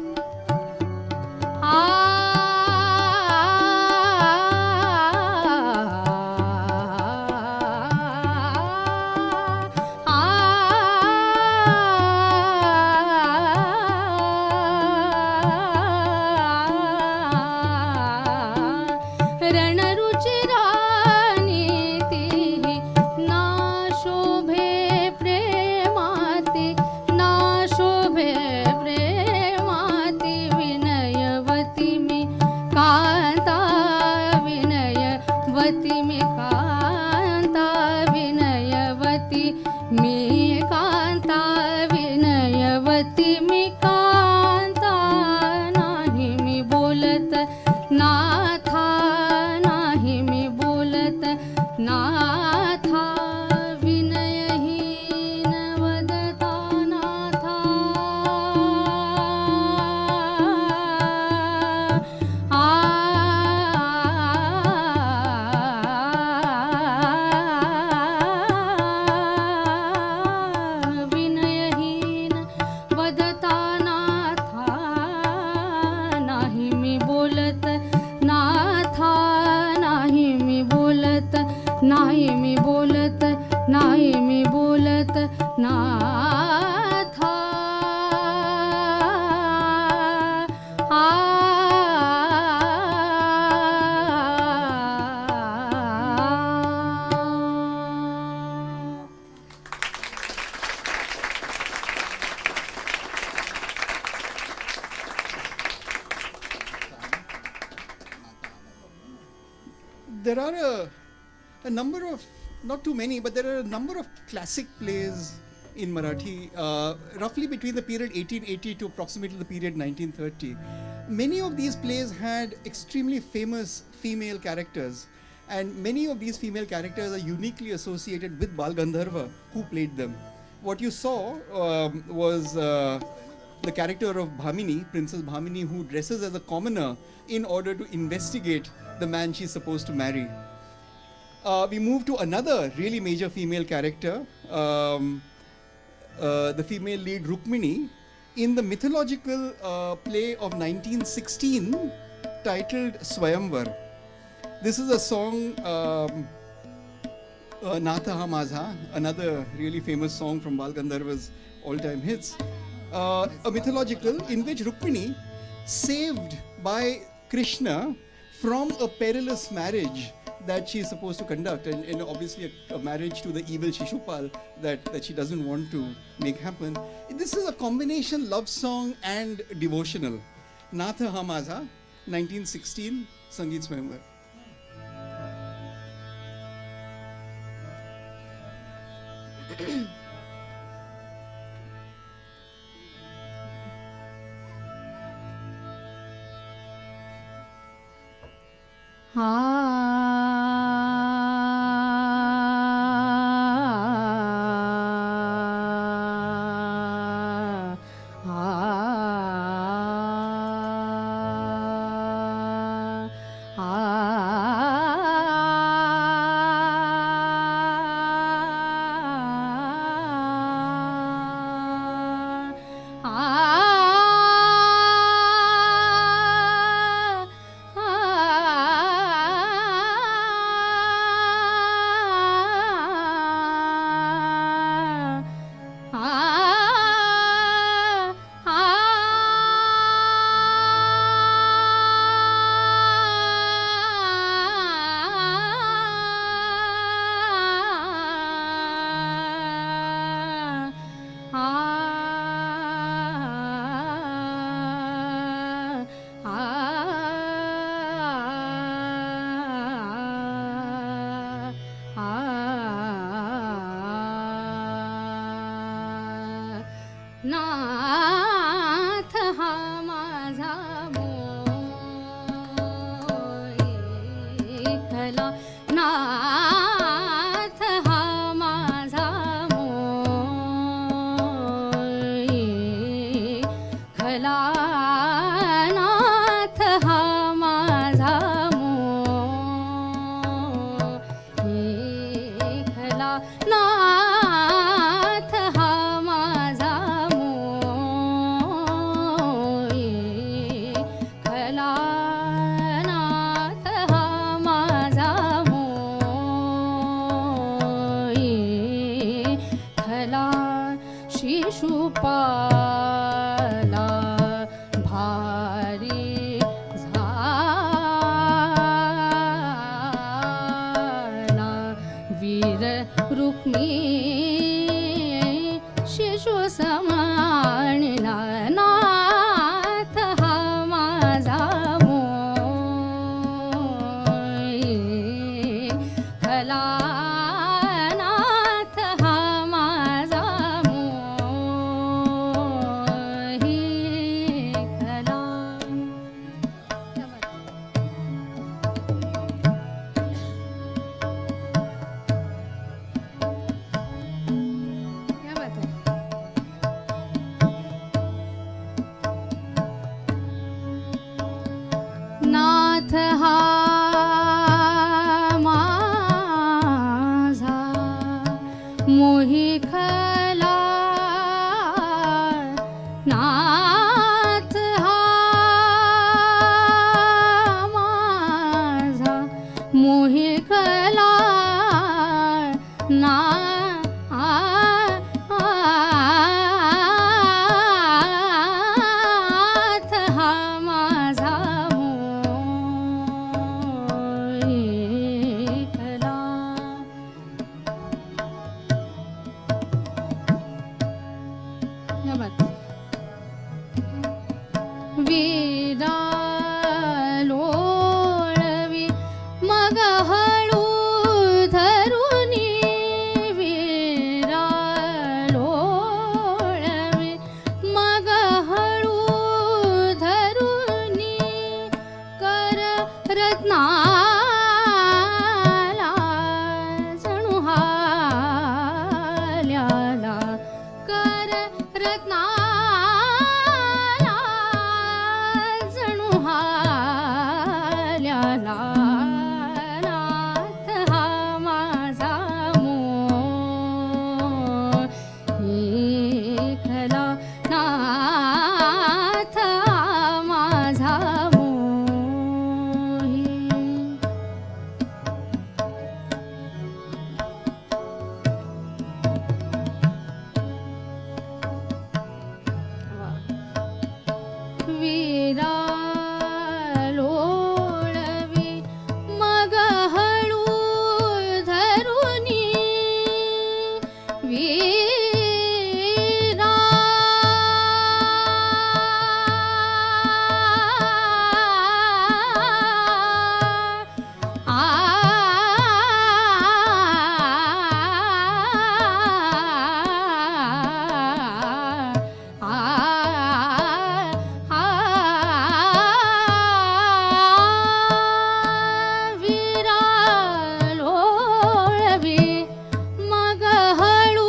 रणरुचिरा नीतिः, ना शोभे प्रेमाति, ना शोभे मी एकांता विनयवती मी कांता नाही मी बोलत नाथा नाही मी बोलत नाथा विनयहीन वदता नाथा विनयहीन वदता नाथा नाही मी बोलत नाथा नाही मी बोलत नाही मी बोलत नाही मी बोलत नाथा There are a number of, not too many, but there are a number of classic plays in Marathi, roughly between the period 1880 to approximately the period 1930. Many of these plays had extremely famous female characters, and many of these female characters are uniquely associated with Bal Gandharva, who played them. What you saw was the character of Bhamini, Princess Bhamini, who dresses as a commoner in order to investigate the man she's supposed to marry. We move to another really major female character, the female lead Rukmini, in the mythological play of 1916 titled Swayamvar. This is a song, Natha Mazha, another really famous song from Bal Gandharva's all-time hits. A mythological in which Rukmini, saved by Krishna from a perilous marriage that she is supposed to conduct, and obviously a marriage to the evil Shishupal that she doesn't want to make happen. This is a combination love song and devotional. Natha Hamaza, 1916, Sangeet Swayamvar. नाथ हा माझा मोखला नाथ हा माझा मोखला नाथ हा माझा मोखला नाथ हा माझा मोखला नाथ हा माझा मोखला शिशुपाला भारी झाला वीर रुक्मी शिशु समाणला नाथ हा माझा मोखला नाथ हा माझा मोही खला नाथ हा माझा मोही खला नाथ हा माझा मोही खला. या बात वीरा लोळवी मग हळू धरुनी वीरा लोळवी मग हळू धरुनी कर रत्नाला जणू हाल्याला कर रत्नाला जणू हाल्याला नाथ हा माझा मोही खला नाथ हा माझा मोही. वीरा लोळवी मग हळू धरुनी वीरा वीरा लोळवी मग हळू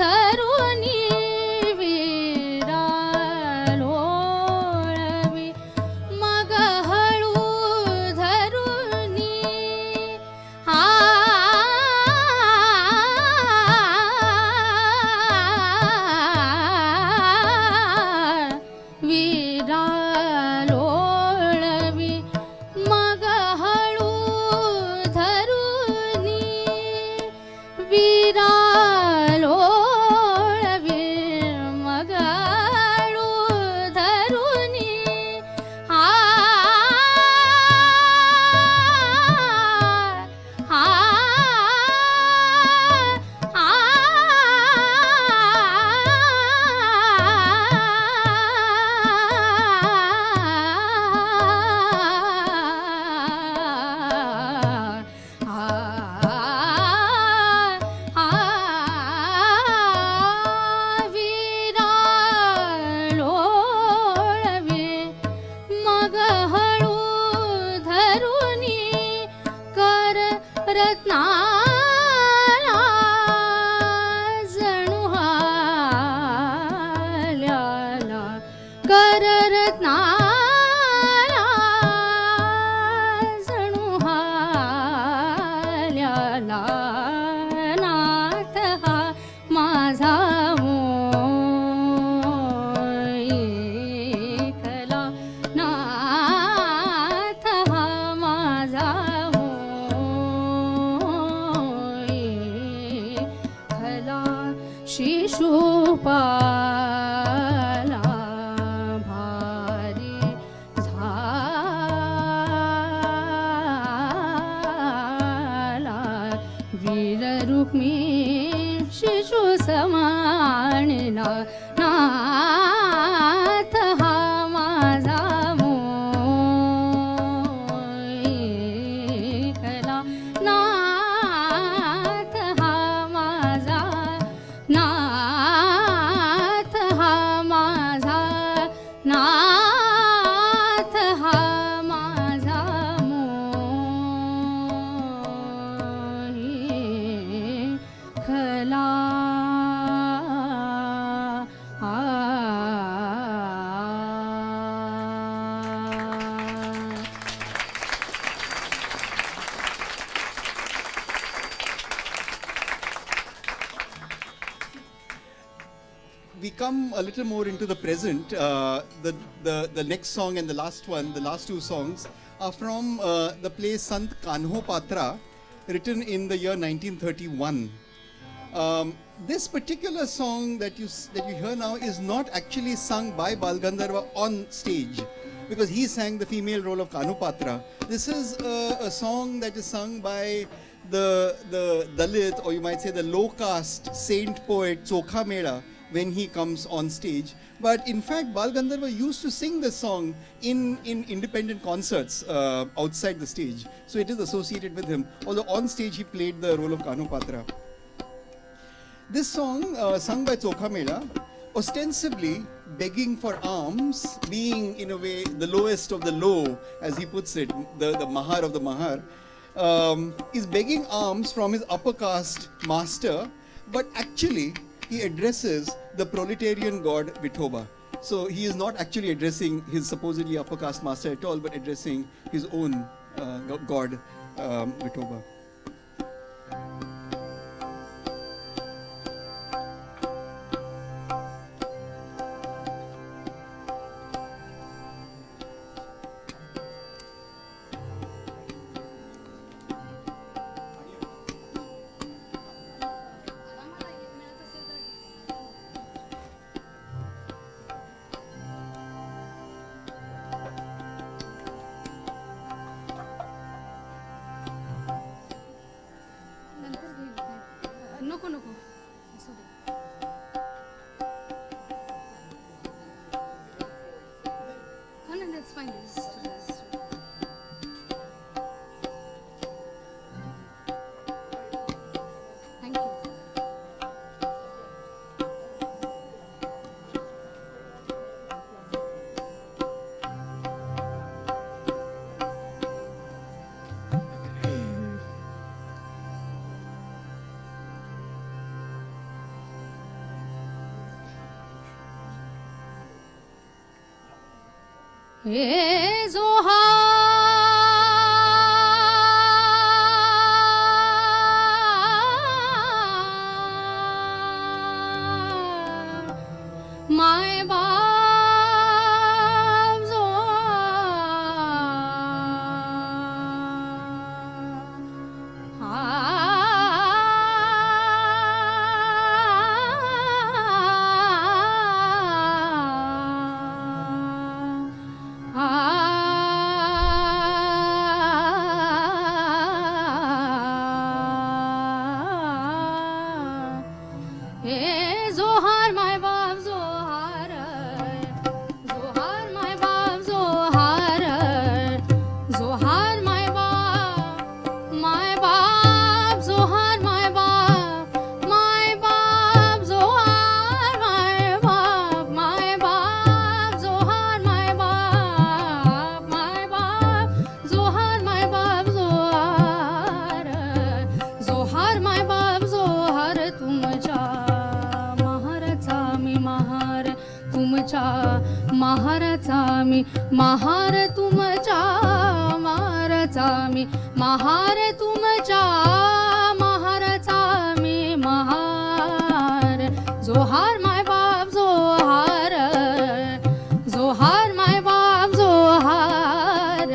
धरुनी वीरा लोळवी मग हळू धरुनी वीरा लोळवी मग हळू धरुनी वीरा लोळवी मग हळू धरुनी वीरा लोळवी मग हळू धरुनी कर रत्नाला जणू हाल्याला कर रत्नाला जणू हाल्याला नाथ हा माझा मोही खला नाथ हा माझा मोही खला. शिशुपाला भारी झाला वीर रुक्मी शिशु समानला नाथ हा माझा मोही खला नाथ हा माझा नाथ हा माझा नाथ हा माझा मोही खला. we come a little more into the present. The next song and the last one, the last two songs, are from the play Sant Kanho Patra, written in the year 1931. This particular song that you hear now is not actually sung by Bal Gandharva on stage, because he sang the female role of Kanu Patra. This is a song that is sung by the Dalit, or you might say the low caste saint poet Chokha Mela when he comes on stage. But in fact, Bal Gandharva used to sing this song in independent concerts outside the stage. So it is associated with him, although on stage he played the role of Kanu Patra. This song, sung by Chokha Mela, ostensibly begging for alms, being in a way the lowest of the low, as he puts it, the Mahar of the Mahar, is begging alms from his upper caste master, but actually he addresses the proletarian god Vithoba. So he is not actually addressing his supposedly upper caste master at all, but addressing his own god Vithoba. नको नको असू दे. Oh, no, that's fine. Thank you. ए जोहार my बाप जोहार my बाप जोहार जोहार my बाप जोहार जोहार माय बाप जोहार माय बाप जोहार माय बाप जोहार माय बाप जोहार माय बाप जोहार जोहार माय बाप जोहार तुमच्या महाराचा मी महार तुमच्या महाराचा मी महार तुमच्या महाराचा मी महार जोहार माय बाप जोहार जोहार माय बाप जोहार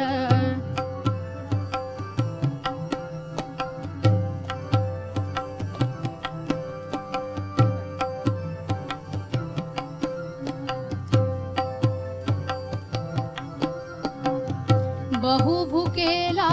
बहु भुकेला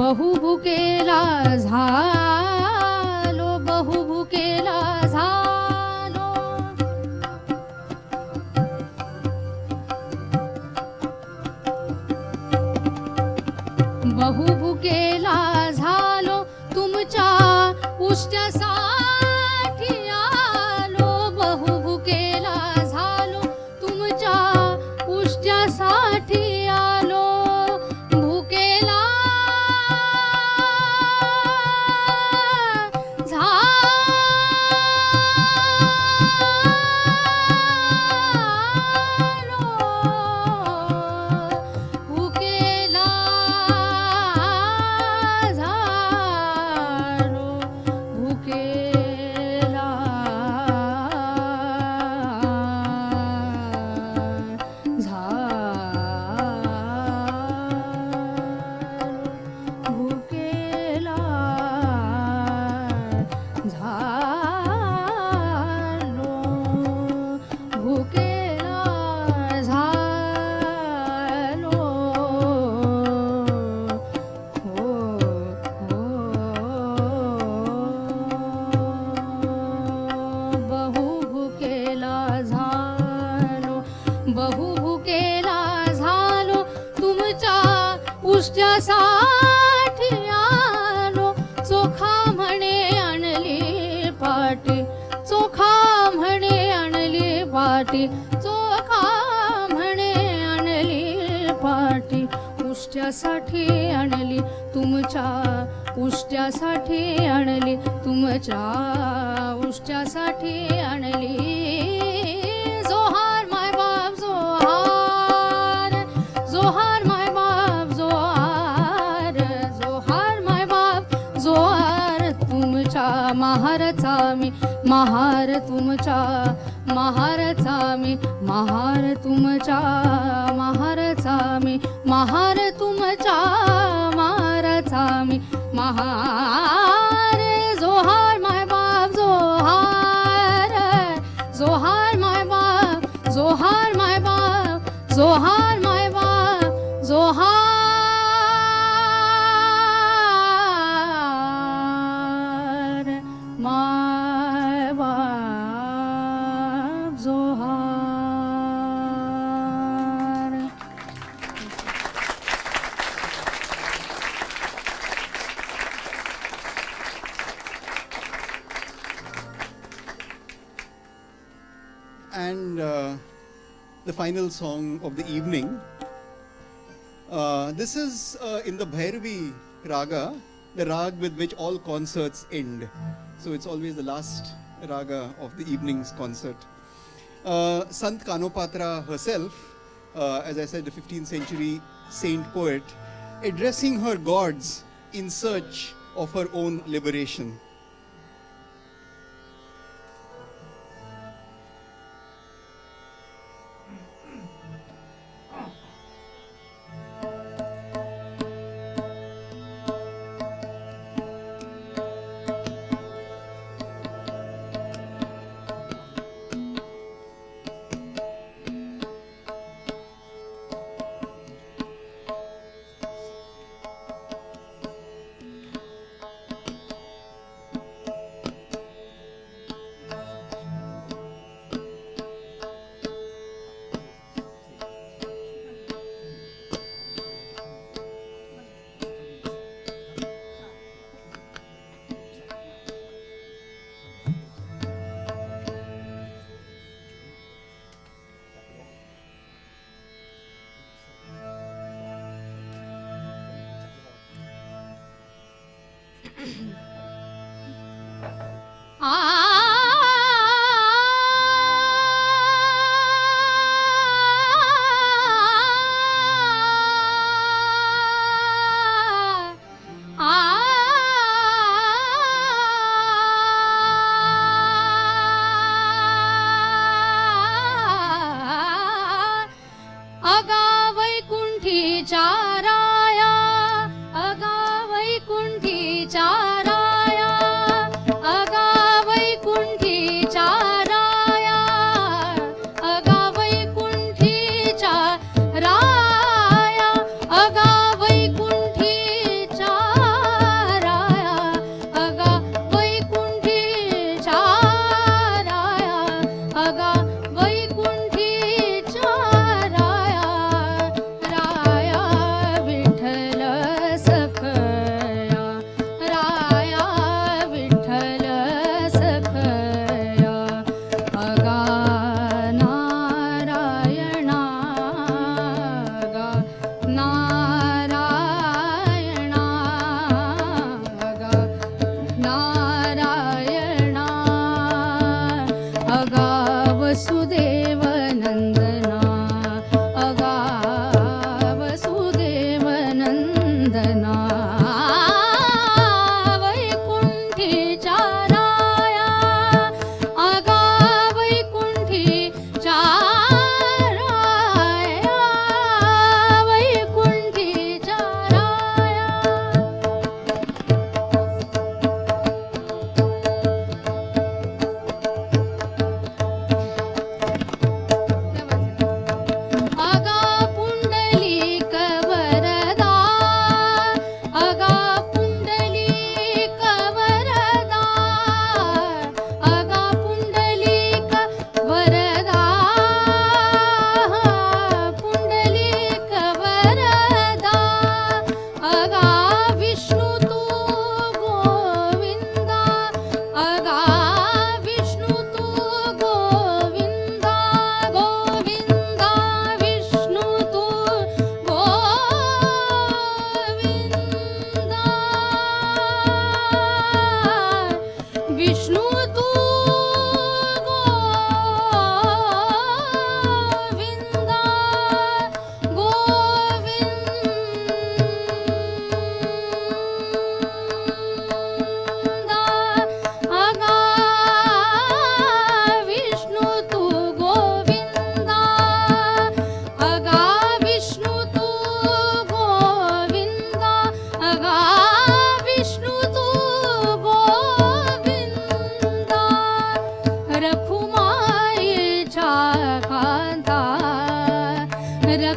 बहु भुकेला झालो, बहु भुकेला झालो. बहु भुकेला झालो, तुमच्या उष्ट्यासाठी आलो. बहु भुकेला झालो, तुमच्या उष्ट्यासाठी आलो. भुकेला झालो, भुकेला झालो, भुकेला झालो, भुकेला झालो, भुकेला झालो. हो, हो. बहु भुकेला झालो, बहु भुकेला झालो, तुमच्या उष्ट्यासाठी आलो. चोखा म्हणे आणली पाटी, चोखा म्हणे आणली पाटी, चोखा म्हणे आणली पाटी. उष्ट्यासाठी आणली, तुमच्या उष्ट्यासाठी आणली, तुमच्या उष्ट्यासाठी आणली. जोहार माय बाप जोहार, जोहार माय बाप जोहार, जोहार माय बाप जोहार. तुमच्या महारचा मी महार, तुमच्या महारचा मी महार, तुमच्या महारचा मी महार, तुमच्या महारचा मी महार. जोहार माय बाप जोहार, जोहार माय बाप, जोहार माय बाप, जोहार माय बाप, जोहार माय बाप, जोहार. And the final song of the evening. This is in the Bhairavi Raga, the rag with which all concerts end. So it's always the last raga of the evening's concert. Sant Kanopatra herself, as I said, the 15th century saint poet, addressing her gods in search of her own liberation.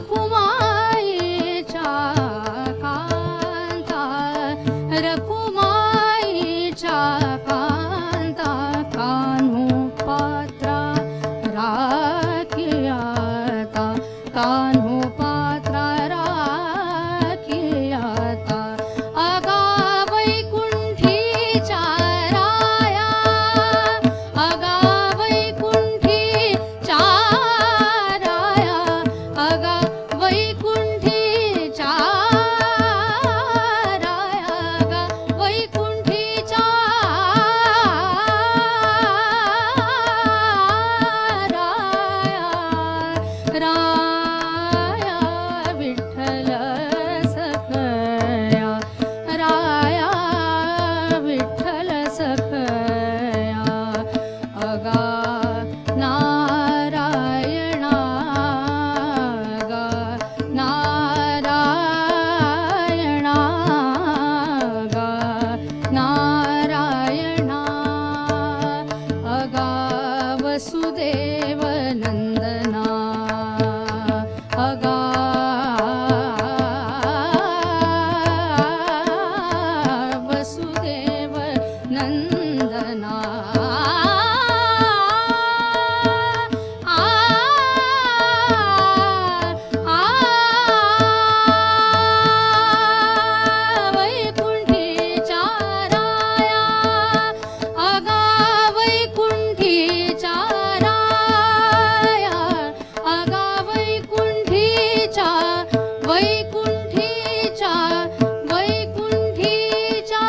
रखुमाईच्या Kanta रखुमाईच्या Kanta Kanho Patra राखियाता Kanho Patra राखियाता अगा वैकुंठीच्या राया अगा वैकुंठीच्या राया अगा वैकुंठीच्या राया अगा वैकुंठीच्या राया विठ्ठल सखया राया विठ्ठल सखया अगा नारायणा अगा नारायणा अगा नारायणा अगा वसुदेव नंदना अगा वसुदेव नंदना वैकुंठीच्या राया अगा वैकुंठीच्या राया अगा वैकुंठीच्या वैकुंठीच्या वैकुंठीच्या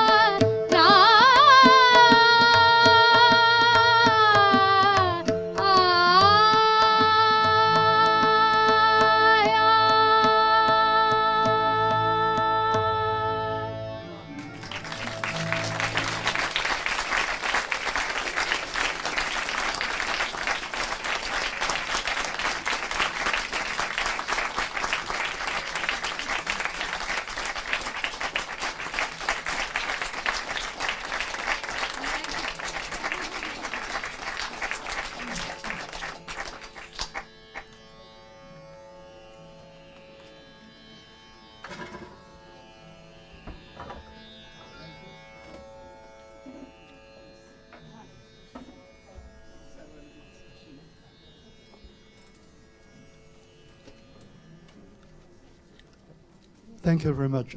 Thank you very much.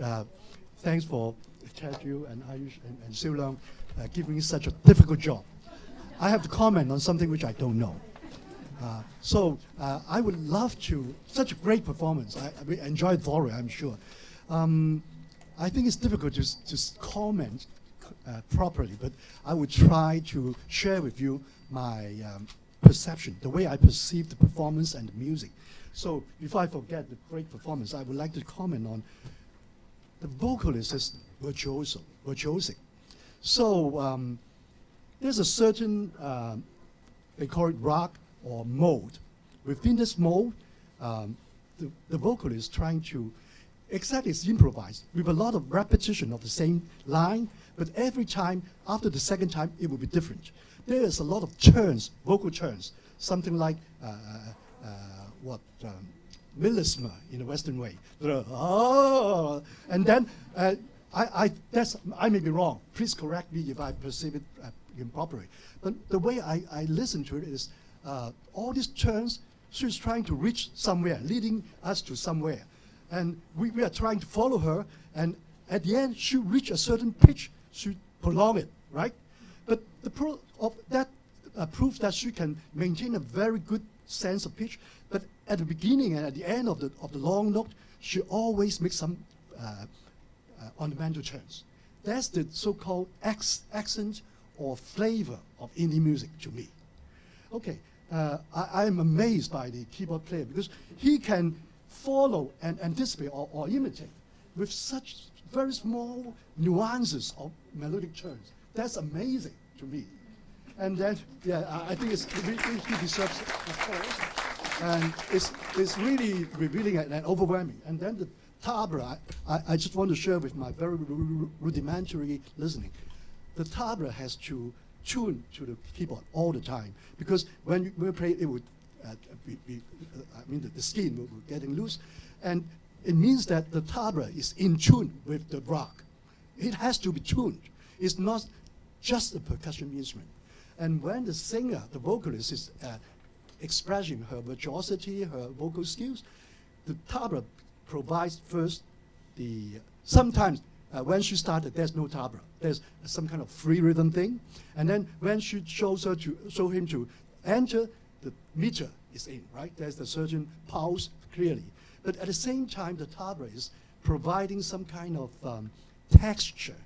Thanks for Teju and Ayush and Siu Leung giving me such a difficult job. I have to comment on something which I don't know. I would love to, such a great performance. We enjoyed thoroughly, I'm sure. I think it's difficult to comment properly, but I would try to share with you my perception, the way I perceive the performance and the music. So before I forget the great performance, I would like to comment on the vocalist is virtuosic. So there's a certain, they call it rock or mode. Within this mode, the vocalist is trying to exactly improvise with a lot of repetition of the same line, but every time, after the second time, it will be different. There is a lot of turns, vocal turns, something like melisma in the Western way. And then I may be wrong. Please correct me if I perceive it improperly. But the way I listen to it is all these turns, she's trying to reach somewhere, leading us to somewhere. And we are trying to follow her, and at the end, she reach a certain pitch, she prolong it, right? But the pro of that proves that she can maintain a very good sense of pitch. But at the beginning and at the end of the long note, she always makes some ornamental turns. That's the so-called accent or flavor of indie music to me. Okay, I am amazed by the keyboard player because he can follow and anticipate or imitate with such very small nuances of melodic turns. That's amazing to me. And then, yeah, I think he deserves applause. And it's really revealing and overwhelming. And then the tabla, I just want to share with my very rudimentary listening. The tabla has to tune to the keyboard all the time because when we play, it would the skin will be getting loose. And it means that the tabla is in tune with the rock. It has to be tuned. It's not just a percussion instrument. And when the singer, the vocalist, is expressing her virtuosity, her vocal skills, the tabla provides first sometimes when she started, there's no tabla. There's some kind of free rhythm thing. And then when she show him to enter, the meter is in, right? There's a certain pulse clearly. But at the same time, the tabla is providing some kind of texture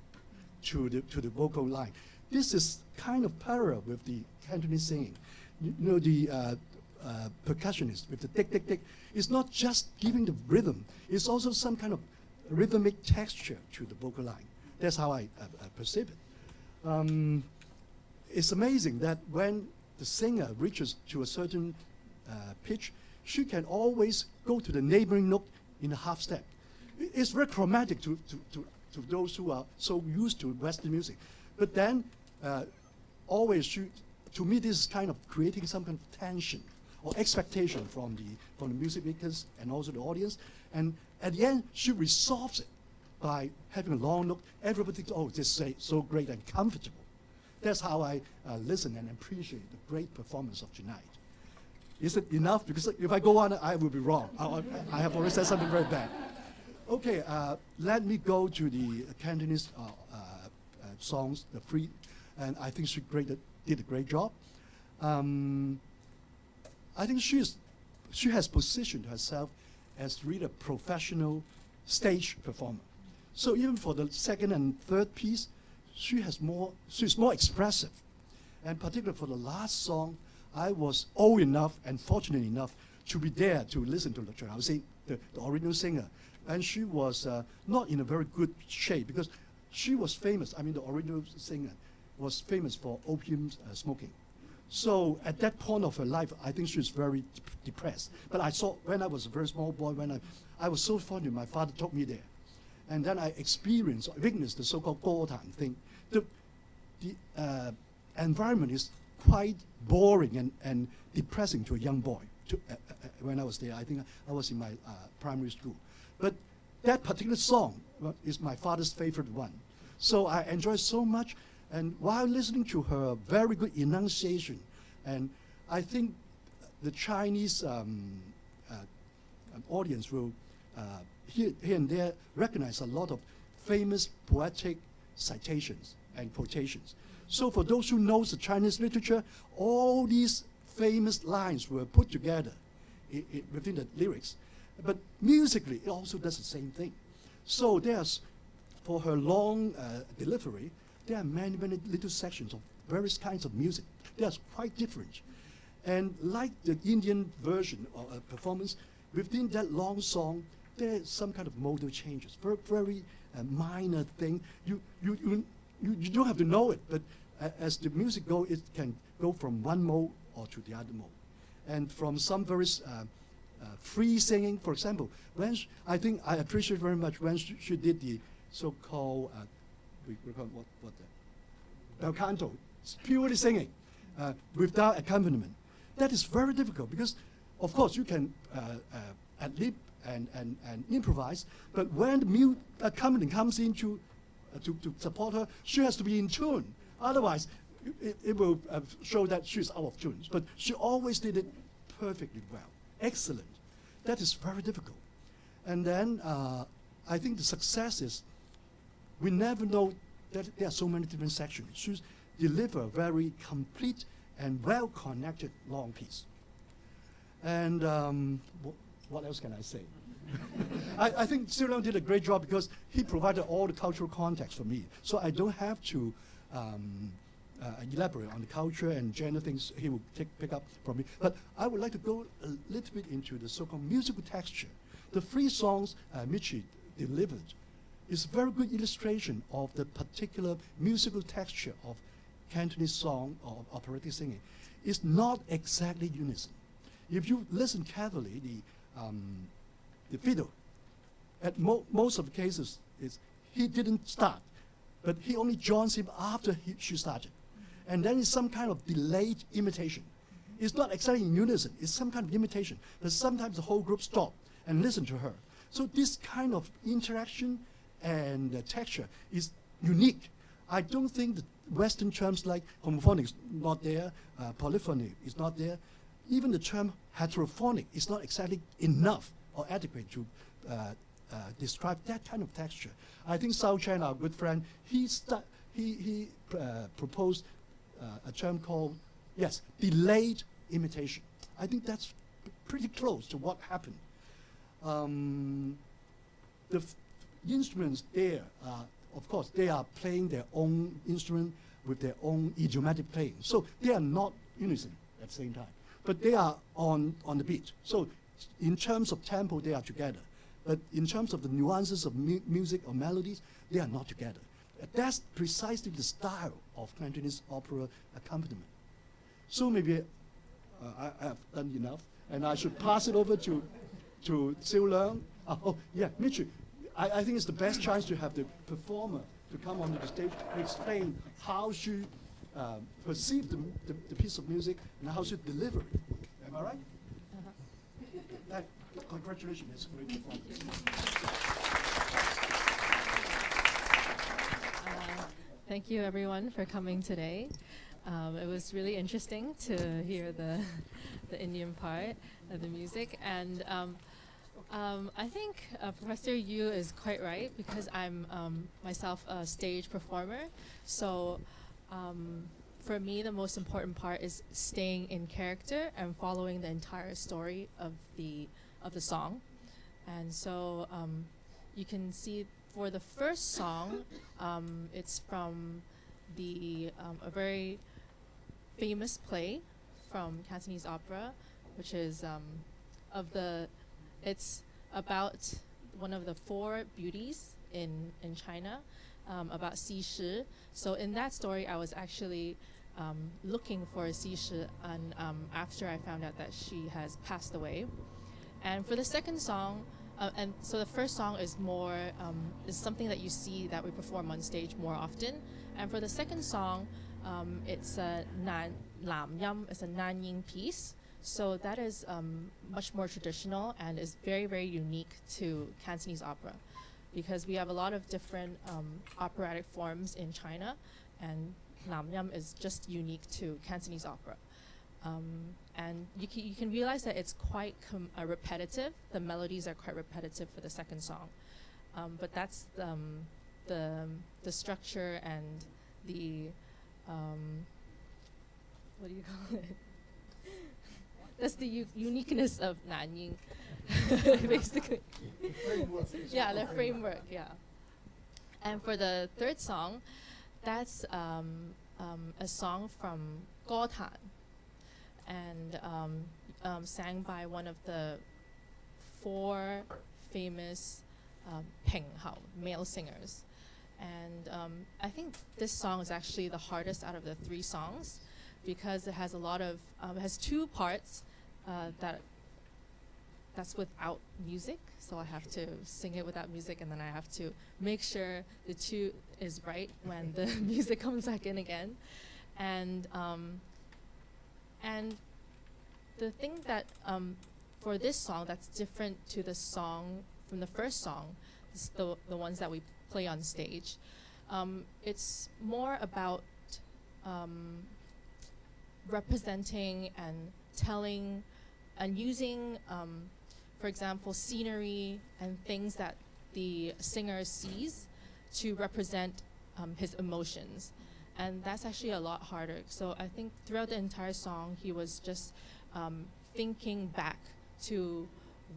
to the vocal line. This is kind of parallel with the Cantonese singing. You know, the percussionist with the tick, tick, tick, it's not just giving the rhythm, it's also some kind of rhythmic texture to the vocal line. That's how I perceive it. It's amazing that when the singer reaches to a certain pitch, she can always go to the neighboring note in a half step. It's very chromatic to those who are so used to Western music. But then, always, to me, this is kind of creating some kind of tension or expectation from the music makers and also the audience. And at the end, she resolves it by having a long note. Everybody thinks, oh, this is so great and comfortable. That's how I listen and appreciate the great performance of tonight. Is it enough? Because if I go on, I will be wrong. I have already said something very bad. Okay, let me go to the Cantonese songs, the free, and I think she did a great job. I think she has positioned herself as really a professional stage performer. So even for the second and third piece, she's more expressive. And particularly for the last song, I was old enough and fortunate enough to be there to listen to Chen Haoxing, the original singer. And she was not in a very good shape because she was famous. I mean, the original singer was famous for opium smoking. So at that point of her life, I think she was very depressed. But I saw, when I was a very small boy, when I was so fortunate, my father took me there. And then I witnessed the so-called Guotan thing. The environment is quite boring and depressing to a young boy. When I was there, I think I was in my primary school. But that particular song is my father's favorite one. So I enjoyed so much. And while listening to her very good enunciation, and I think the Chinese audience will here and there recognize a lot of famous poetic citations and quotations. So for those who know the Chinese literature, all these famous lines were put together within the lyrics. But musically, it also does the same thing. So there's, for her long delivery, there are many, many little sections of various kinds of music. They are quite different. And like the Indian version of a performance, within that long song, there's some kind of modal changes, very, very minor thing. You don't have to know it, but as the music goes, it can go from one mode or to the other mode. And from some very free singing, for example, when I think I appreciate very much when she did the so-called we call what the bel canto, purely singing without accompaniment. That is very difficult because, of course, you can ad-lib and improvise, but when the accompaniment comes in to support her, she has to be in tune. Otherwise, it will show that she's out of tune. But she always did it perfectly well, excellent. That is very difficult. And then I think the success is we never know that there are so many different sections. She delivers a very complete and well-connected long piece. And what else can I say? I think Siu Liang did a great job because he provided all the cultural context for me. So I don't have to elaborate on the culture and gender things he will pick up from me. But I would like to go a little bit into the so-called musical texture. The three songs Michi delivered is a very good illustration of the particular musical texture of Cantonese song or operatic singing. It's not exactly unison. If you listen carefully, the fiddle, at most of the cases, he didn't start, but he only joins him after she started. And then it's some kind of delayed imitation. It's not exactly in unison. It's some kind of imitation. But sometimes the whole group stop and listen to her. So this kind of interaction and texture is unique. I don't think that Western terms like homophonic is not there, polyphony is not there. Even the term heterophonic is not exactly enough or adequate to describe that kind of texture. I think Sao Chen, our good friend, he proposed a term called, delayed imitation. I think that's pretty close to what happened. The instruments there, of course, they are playing their own instrument with their own idiomatic playing. So they are not unison at the same time, but they are on the beat. So in terms of tempo, they are together. But in terms of the nuances of music or melodies, they are not together. That's precisely the style of Cantonese opera accompaniment. So maybe I have done enough, and I should pass it over to Siu Leung. Mitchell, I think it's the best chance to have the performer to come onto the stage and explain how she perceived the piece of music and how she deliver it. Am I right? Congratulations, it's a great performance. Thank you, everyone, for coming today. It was really interesting to hear the Indian part of the music, and I think Professor Yu is quite right, because I'm myself a stage performer. So for me, the most important part is staying in character and following the entire story of the song. And so you can see for the first song, it's from a very famous play from Cantonese opera, which is it's about one of the four beauties in China, about Xi Shi. So in that story, I was actually looking for Xi Shi, and after I found out that she has passed away. And for the second song, and so the first song is more is something that you see that we perform on stage more often. And for the second song, it's a Lam Yam, it's a Nanying piece. So that is much more traditional and is very, very unique to Cantonese opera, because we have a lot of different operatic forms in China, and Lam Yam is just unique to Cantonese opera. And you can realize that it's quite repetitive. The melodies are quite repetitive for the second song, but that's the structure and the what do you call it? That's the uniqueness of Nanying, basically. Yeah, the framework. Yeah. And for the third song, that's a song from Gotan, and sang by one of the four famous Peng Hao male singers. And I think this song is actually the hardest out of the three songs, because it has a lot of it has two parts that's without music, so I have to sing it without music, and then I have to make sure the two is right when the music comes back in again. And the thing that for this song that's different to the song from the first song, is the ones that we play on stage. It's more about representing and telling and using, for example, scenery and things that the singer sees to represent his emotions. And that's actually a lot harder. So I think throughout the entire song, he was just thinking back to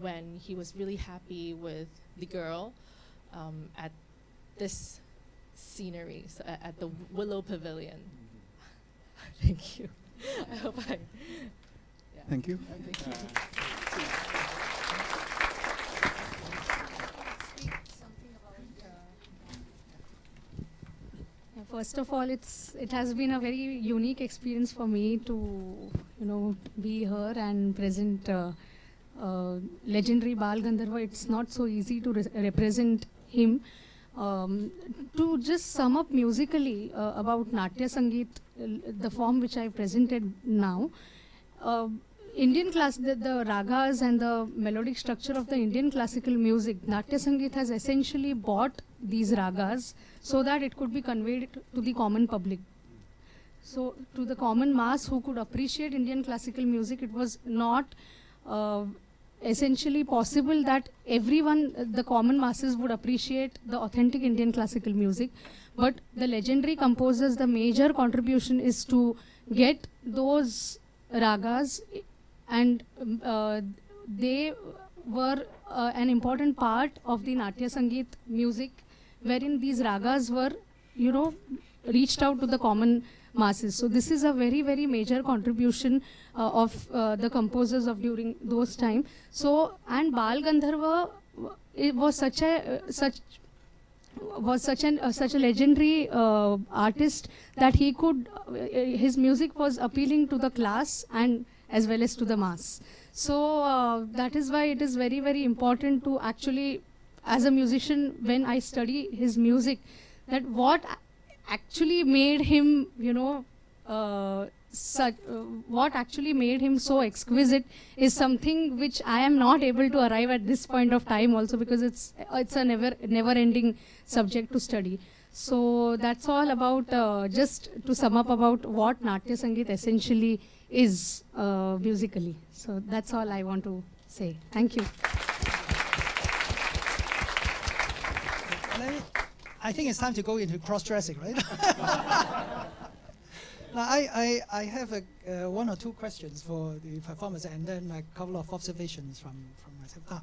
when he was really happy with the girl at this scenery, so at the Willow Pavilion. Thank you. I hope I... Yeah. Thank you. Thank you. First of all, it has been a very unique experience for me to be here and present legendary Bal Gandharva. It's not so easy to represent him. To just sum up musically about Natya Sangeet, the form which I presented now, Indian the ragas and the melodic structure of the Indian classical music, Natya Sangeet has essentially bought these ragas so that it could be conveyed to the common public. So to the common mass who could appreciate Indian classical music, it was not essentially possible that everyone, the common masses, would appreciate the authentic Indian classical music. But the legendary composers, the major contribution is to get those ragas, and they were an important part of the Natya Sangeet music, wherein these ragas were, reached out to the common masses. So this is a very, very major contribution of the composers of during those time. So, and Bal Gandharva, it was such a legendary artist that he could, his music was appealing to the class and as well as to the mass. So that is why it is very, very important to actually, as a musician, when I study his music, that what actually made him, what actually made him so exquisite is something which I am not able to arrive at this point of time also, because it's a never-ending subject to study. So that's all about, just to sum up about what Natya Sangeet essentially is musically. So that's all I want to say. Thank you. I think it's time to go into cross-dressing, right? Now, I have one or two questions for the performance, and then a couple of observations from myself.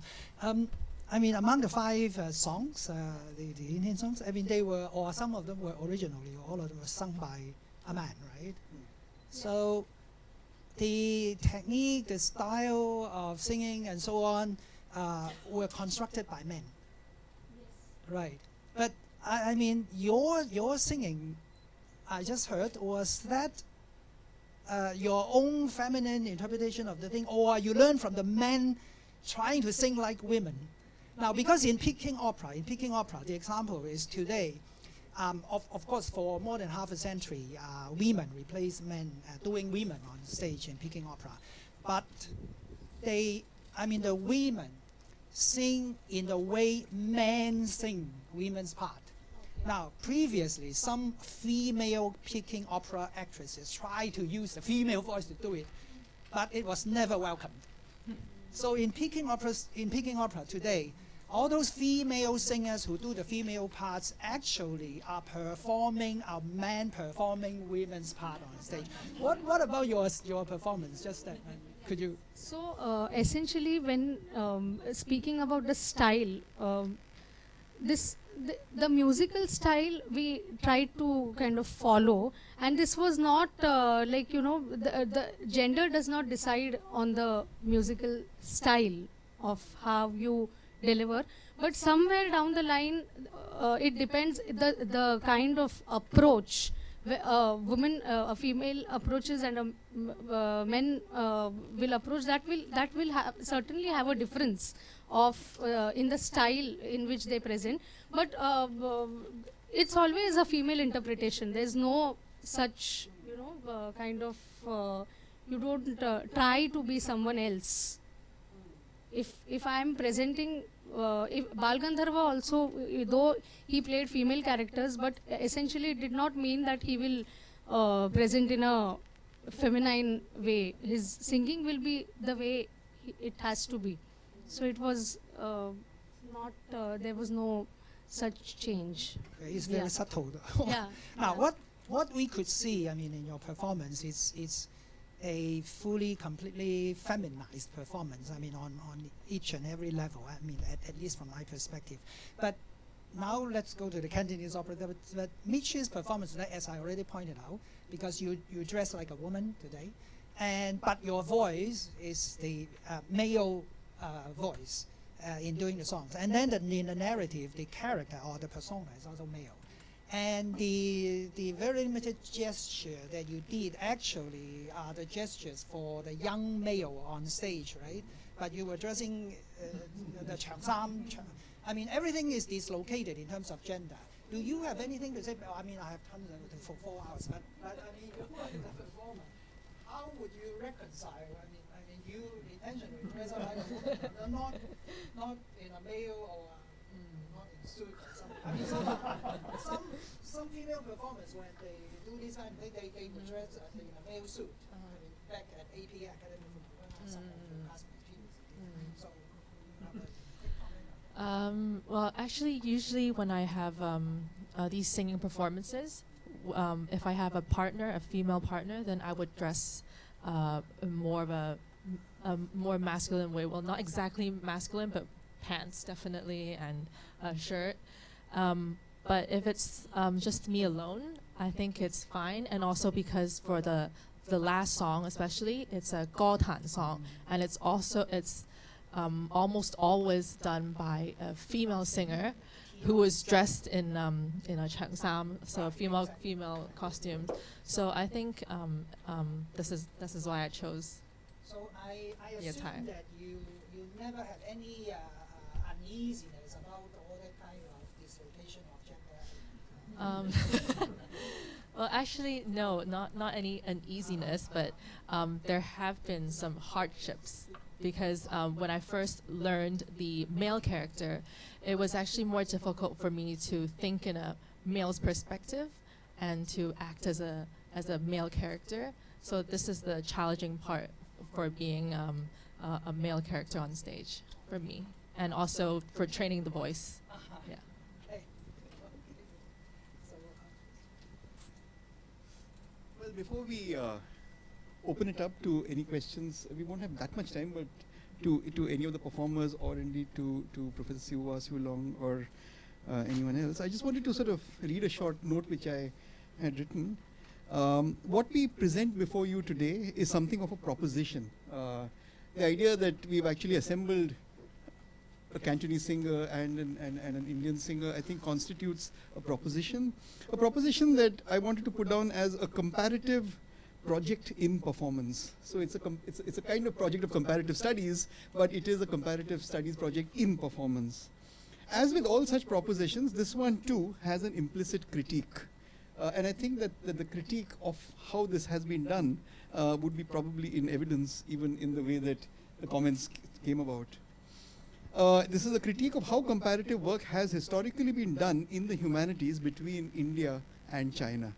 I mean, among the 5 songs, the Indian songs, I mean, they were, or some of them were originally, all of them were sung by a man, right? So the technique, the style of singing, and so on, were constructed by men. Yes. Right. But I mean, your singing, I just heard, was that your own feminine interpretation of the thing, or you learned from the men trying to sing like women? Now, because in Peking opera, the example is today, of course, for more than half a century, women replaced men doing women on stage in Peking opera. But the women sing in the way men sing women's part. Now, previously, some female Peking opera actresses tried to use the female voice to do it, but it was never welcomed. So in Peking opera today, all those female singers who do the female parts actually are men performing women's part on stage. What about your performance? Just that, could you? So essentially, when speaking about the style, the musical style we tried to kind of follow, and this was not the gender does not decide on the musical style of how you deliver, but somewhere down the line it depends the kind of approach a female approaches and men will approach, that will certainly have a difference of in the style in which they present, but it's always a female interpretation. There's no such kind of you don't try to be someone else. If I am presenting, if Bal Gandharva also, though he played female characters, but essentially it did not mean that he will present in a feminine way. His singing will be the way it has to be. So it was not, there was no such change. Okay, it's very subtle. Yeah. Now, what we could see, I mean, in your performance is a fully, completely feminized performance. I mean, on each and every level. I mean, at least from my perspective. But now let's go to the Cantonese opera. But Michi's performance, as I already pointed out, because you dress like a woman today, but your voice is the male voice in doing the songs, and then in the narrative, the character or the persona is also male. And the very limited gesture that you did actually are the gestures for the young male on stage, right? But you were dressing the changsam. I mean, everything is dislocated in terms of gender. Do you have anything to say? I mean, I have tons for 4 hours, but I mean, you are the performer. How how would you reconcile? I mean, you intentionally dress up like a woman, but not in a male or not in suit or something. I mean, some female performers when they do this kind of thing, they would dress in a male suit. I mean, back at AP Academy, some of the past experience. So, you have a quick comment. Well, actually, usually when I have these singing performances, if I have a partner, a female partner, then I would dress more of a more masculine way. Well, not exactly masculine, but pants definitely and a shirt. But if it's just me alone, I think it's fine. And also because for the last song, especially, it's a 歌坛 song, and it's almost always done by a female singer who was dressed in a cheongsam, so female costume. So I think this is why I chose. So I the assume attire. that you never had any uneasiness about all that kind of dislocation of gender. Well, actually, no, not any uneasiness, but there have been some hardships because when I first learned the male character, it was actually more difficult for me to think in a male's perspective and to act as a male character. So this is the challenging part for being a male character on stage for me, and also for training the voice. Yeah. Okay. So, Well, before we open it up to any questions, we won't have that much time, but to any of the performers or indeed to Professor Siu Long or anyone else, I just wanted to sort of read a short note which I had written. What we present before you today is something of a proposition. The idea that we've actually assembled a Cantonese singer and an Indian singer, I think constitutes a proposition that I wanted to put down as a comparative project in performance. So it's a kind of project of comparative studies, but it is a comparative studies project in performance. As with all such propositions, this one too has an implicit critique. And I think that the critique of how this has been done would be probably in evidence even in the way that the comments came about. This is a critique of how comparative work has historically been done in the humanities between India and China.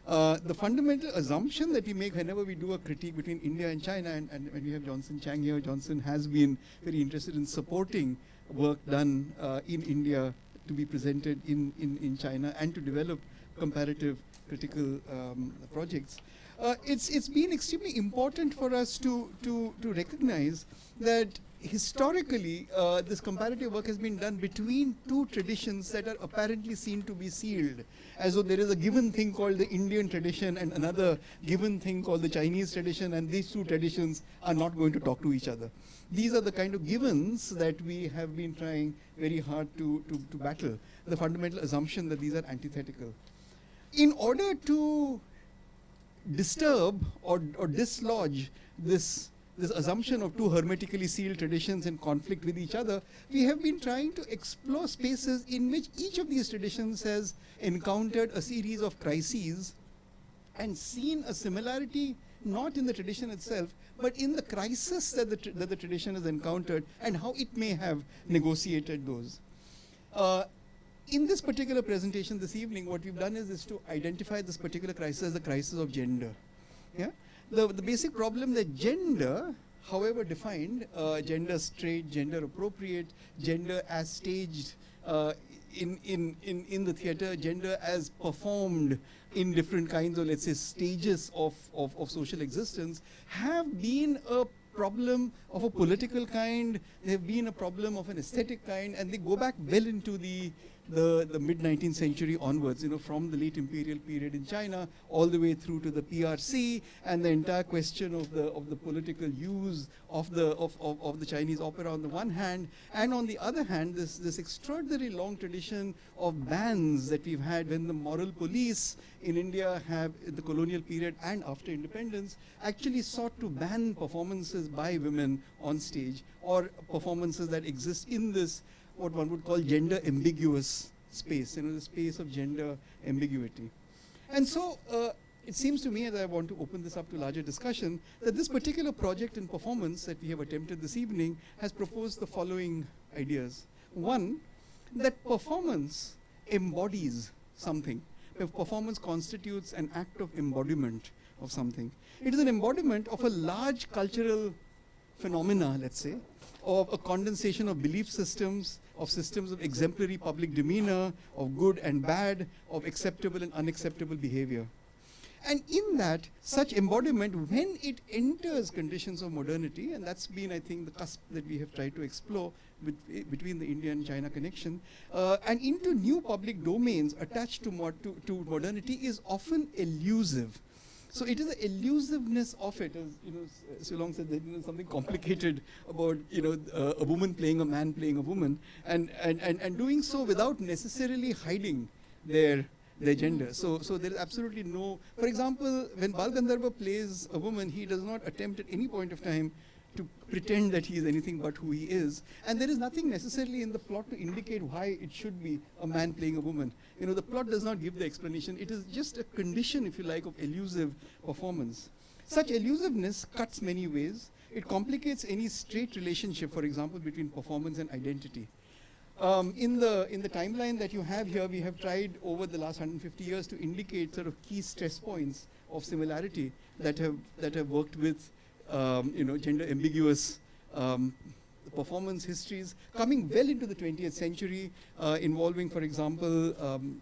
The fundamental assumption that we make whenever we do a critique between India and China, and when we have Johnson Chang here, Johnson has been very interested in supporting work done in India to be presented in China and to develop comparative critical projects. It's been extremely important for us to recognize that historically this comparative work has been done between two traditions that are apparently seen to be sealed, as though there is a given thing called the Indian tradition and another given thing called the Chinese tradition, and these two traditions are not going to talk to each other. These are the kind of givens that we have been trying very hard to battle, the fundamental assumption that these are antithetical. In order to disturb or dislodge this assumption of two hermetically sealed traditions in conflict with each other, we have been trying to explore spaces in which each of these traditions has encountered a series of crises and seen a similarity not in the tradition itself, but in the crisis that the tradition has encountered and how it may have negotiated those. In this particular presentation this evening, what we've done is to identify this particular crisis as the crisis of gender. Yeah? The basic problem that gender, however defined, gender straight, gender appropriate, gender as staged in the theatre, gender as performed in different kinds of, let's say, stages of social existence, have been a problem of a political kind, they have been a problem of an aesthetic kind, and they go back well into the mid-19th century onwards, from the late imperial period in China all the way through to the PRC and the entire question of the political use of the Chinese opera on the one hand, and on the other hand this extraordinary long tradition of bans that we've had when the moral police in India have, in the colonial period and after independence, actually sought to ban performances by women on stage, or performances that exist in this what one would call gender ambiguous space, the space of gender ambiguity. And so it seems to me, as I want to open this up to larger discussion, that this particular project and performance that we have attempted this evening has proposed the following ideas. One, that performance embodies something. Performance constitutes an act of embodiment of something. It is an embodiment of a large cultural phenomena, let's say, of a condensation of belief systems, of systems of exemplary public demeanor, of good and bad, of acceptable and unacceptable behavior. And in that, such embodiment, when it enters conditions of modernity, and that's been, I think, the cusp that we have tried to explore between the India and China connection, and into new public domains attached to modernity, is often elusive. So it is the elusiveness of it, as Siu-Long said, that something complicated about a woman playing a man playing a woman, and doing so without necessarily hiding their gender. So there is absolutely no. For example, when Bal Gandharva plays a woman, he does not attempt at any point of time to pretend that he is anything but who he is, and there is nothing necessarily in the plot to indicate why it should be a man playing a woman. The plot does not give the explanation. It is just a condition, if you like, of elusive performance. Such elusiveness cuts many ways. It complicates any straight relationship, for example, between performance and identity. In the timeline that you have here, we have tried over the last 150 years to indicate sort of key stress points of similarity that have worked with gender ambiguous performance histories coming well into the 20th century, involving, for example,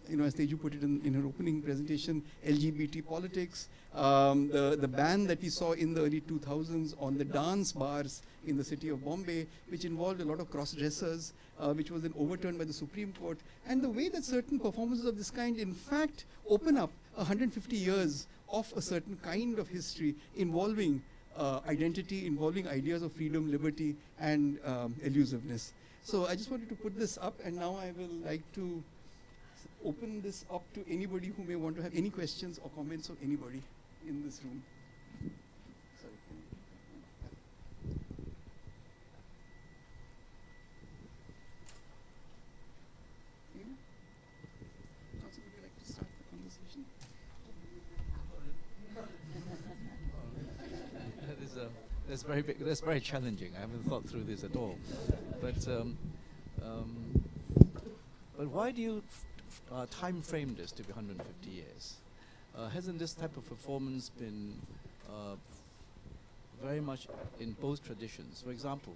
as Teju put it in her opening presentation, LGBT politics, the ban that we saw in the early 2000s on the dance bars in the city of Bombay, which involved a lot of cross-dressers, which was then overturned by the Supreme Court, and the way that certain performances of this kind, in fact, open up 150 years of a certain kind of history involving identity, involving ideas of freedom, liberty, and elusiveness. So I just wanted to put this up, and now I will like to open this up to anybody who may want to have any questions or comments of anybody in this room. Sorry. Council, would you like to start the conversation? That's very big. That's very challenging. I haven't thought through this at all. But why do you time frame this to be 150 years? Hasn't this type of performance been very much in both traditions? For example,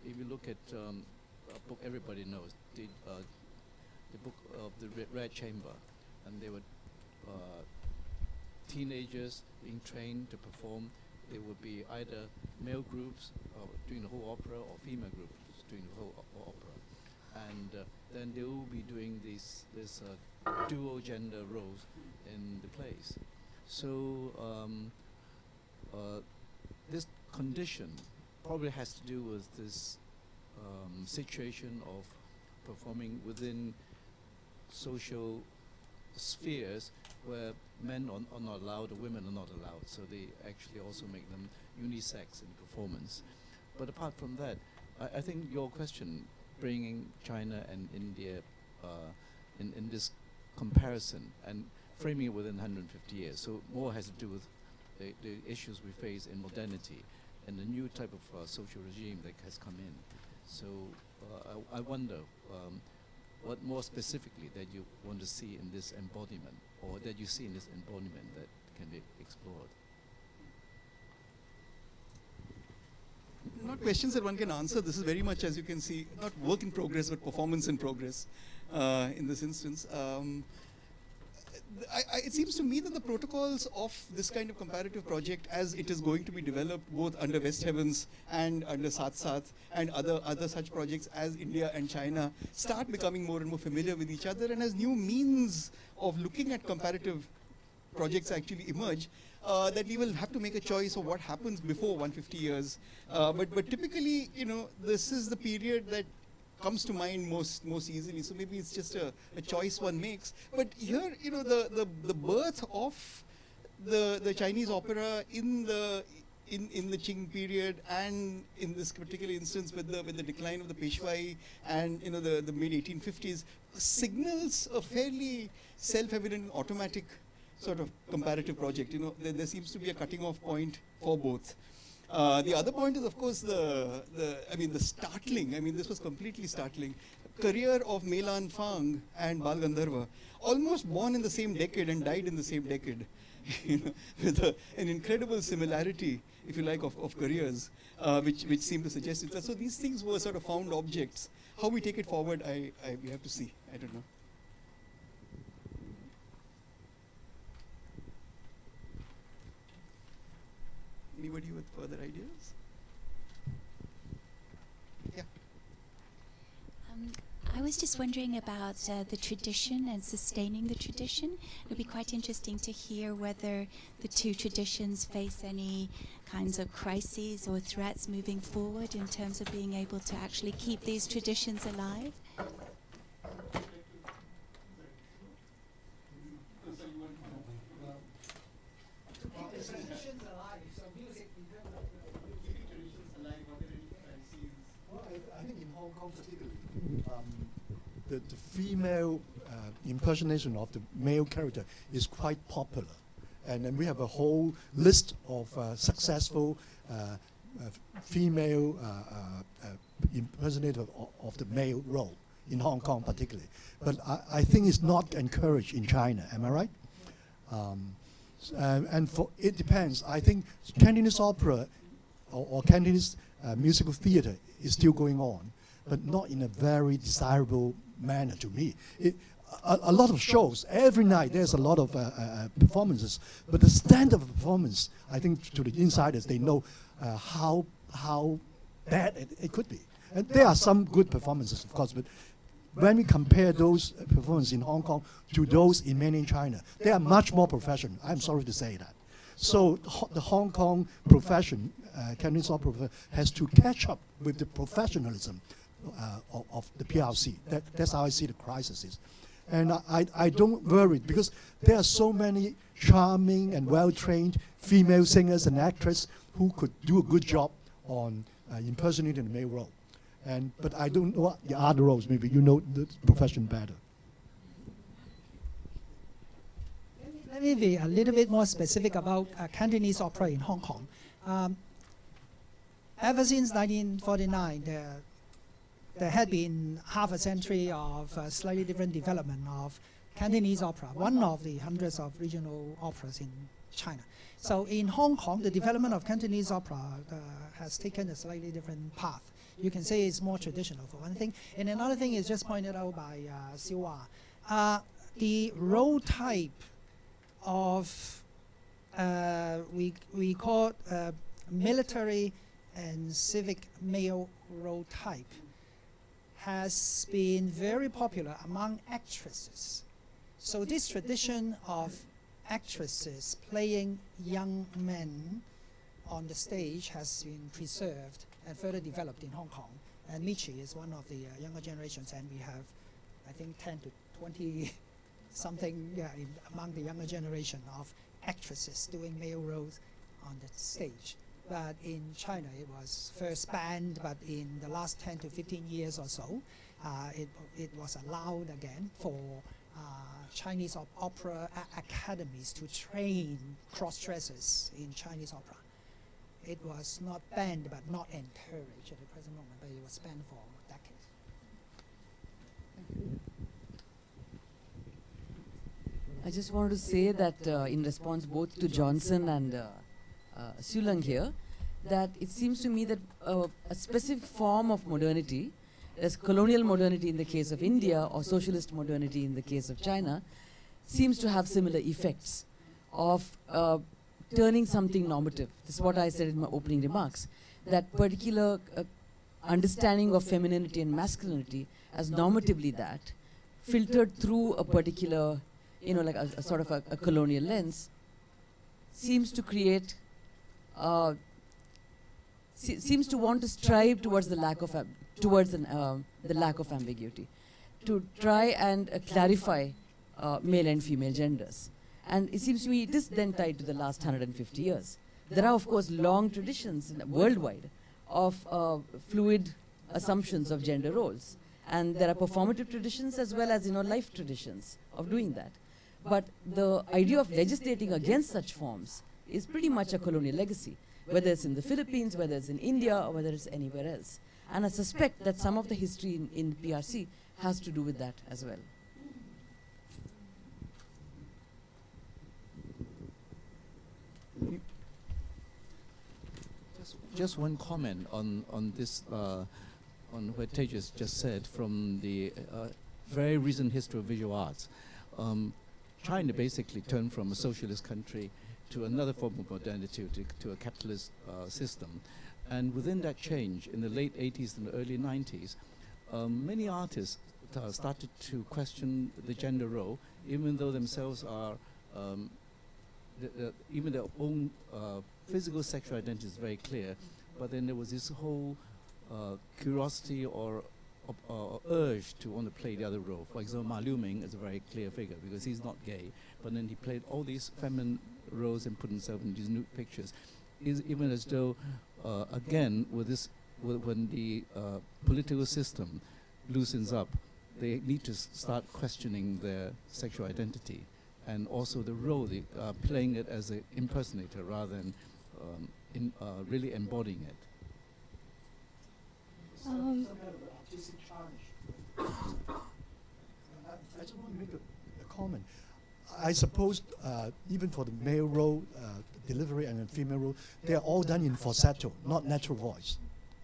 if you look at a book everybody knows, the book of the Red Chamber, and they were teenagers being trained to perform. There would be either male groups doing the whole opera or female groups doing the whole opera, and then they will be doing this dual gender roles in the plays. So this condition probably has to do with this situation of performing within social spheres where men are not allowed or women are not allowed, so they actually also make them unisex in performance. But apart from that, I think your question, bringing China and India in this comparison and framing it within 150 years, so more has to do with the issues we face in modernity and the new type of social regime that has come in. So I wonder what more specifically that you want to see in this embodiment, or that you see in this embodiment that can be explored. Not questions that one can answer. This is very much, as you can see, not work in progress, but performance in progress in this instance. It seems to me that the protocols of this kind of comparative project, as it is going to be developed both under West Heavens and under Saath and other such projects as India and China, start becoming more and more familiar with each other, and as new means of looking at comparative projects actually emerge, that we will have to make a choice of what happens before 150 years. But typically, this is the period that comes to mind most easily. So maybe it's just a choice one makes. But here, the birth of the Chinese opera in the Qing period, and in this particular instance with the decline of the Peshwai and the mid 1850s, signals a fairly self-evident and automatic sort of comparative project. There seems to be a cutting off point for both. The other point is, of course, the startling. This was completely startling. Career of Meilan Fang and Bal Gandharva, almost born in the same decade and died in the same decade, with an incredible similarity, if you like, of careers, which seem to suggest it. So these things were sort of found objects. How we take it forward, we have to see. I don't know. Anybody with further ideas? Yeah. I was just wondering about the tradition and sustaining the tradition. It would be quite interesting to hear whether the two traditions face any kinds of crises or threats moving forward in terms of being able to actually keep these traditions alive. I think in Hong Kong particularly, the female impersonation of the male character is quite popular. And then we have a whole list of successful female impersonator of the male role in Hong Kong particularly. But I think it's not encouraged in China, am I right? And it depends. I think Cantonese opera or Cantonese musical theater is still going on, but not in a very desirable manner to me. A lot of shows, every night there's a lot of performances, but the standard of performance, I think to the insiders, they know how bad it could be. And there are some good performances, of course, but when we compare those performances in Hong Kong to those in mainland China, they are much more professional. I'm sorry to say that. So the Hong Kong profession, Cantonese opera, has to catch up with the professionalism of the PRC. That's how I see the crisis is. And I don't worry because there are so many charming and well-trained female singers and actresses who could do a good job on impersonating the male role. But I don't know the other roles. Maybe you know the profession better. Let me be a little bit more specific about Cantonese opera in Hong Kong. Ever since 1949, there had been half a century of slightly different development of Cantonese opera, one of the hundreds of regional operas in China. So in Hong Kong, the development of Cantonese opera has taken a slightly different path. You can say it's more traditional for one thing. And another thing is just pointed out by Siwa. The role type of, we call military and civic male role type has been very popular among actresses. So this tradition of actresses playing young men on the stage has been preserved and further developed in Hong Kong. And Michi is one of the younger generations, and we have, I think, 10 to 20 something among the younger generation of actresses doing male roles on the stage. But in China, it was first banned, but in the last 10 to 15 years or so, it was allowed again for Chinese opera academies to train cross-dressers in Chinese opera. It was not banned, but not encouraged at the present moment, but it was banned for decades. I just wanted to say that in response both to Johnson and Siu Lung here, that it seems to me that a specific form of modernity, as colonial modernity in the case of India or socialist modernity in the case of China, seems to have similar effects of turning something normative. This is what I said in my opening remarks, that particular understanding of femininity and masculinity as normatively that, filtered through a particular, like a sort of a colonial lens, seems to create, seems to want to strive towards the lack of, the lack of ambiguity, to try and clarify male and female genders. And it seems to me it is then tied to the last 150 years. There are, of course, long traditions worldwide of fluid assumptions of gender roles. And there are performative traditions as well as, life traditions of doing that. But the idea of legislating against such forms is pretty much a colonial legacy, whether it's in the Philippines, whether it's in India, or whether it's anywhere else. And I suspect that some of the history in PRC has to do with that as well. Just one comment on this, on what Tejas just said from the very recent history of visual arts. China basically turned from a socialist country to another form of modernity, to a capitalist system. And within that change, in the late 80s and the early 90s, many artists started to question the gender role, even though themselves are, even their own physical sexual identity is very clear. But then there was this whole curiosity or urge to want to play the other role. For example, Ma Liuming is a very clear figure because he's not gay, but then he played all these feminine roles and put himself in these nude pictures. Even as though, again, when the political system loosens up, they need to start questioning their sexual identity and also the role, playing it as an impersonator rather than really embodying it. Some kind of artistic challenge. I just want to make a comment. I suppose even for the male role, delivery, and the female role, they are all done in falsetto, not natural voice.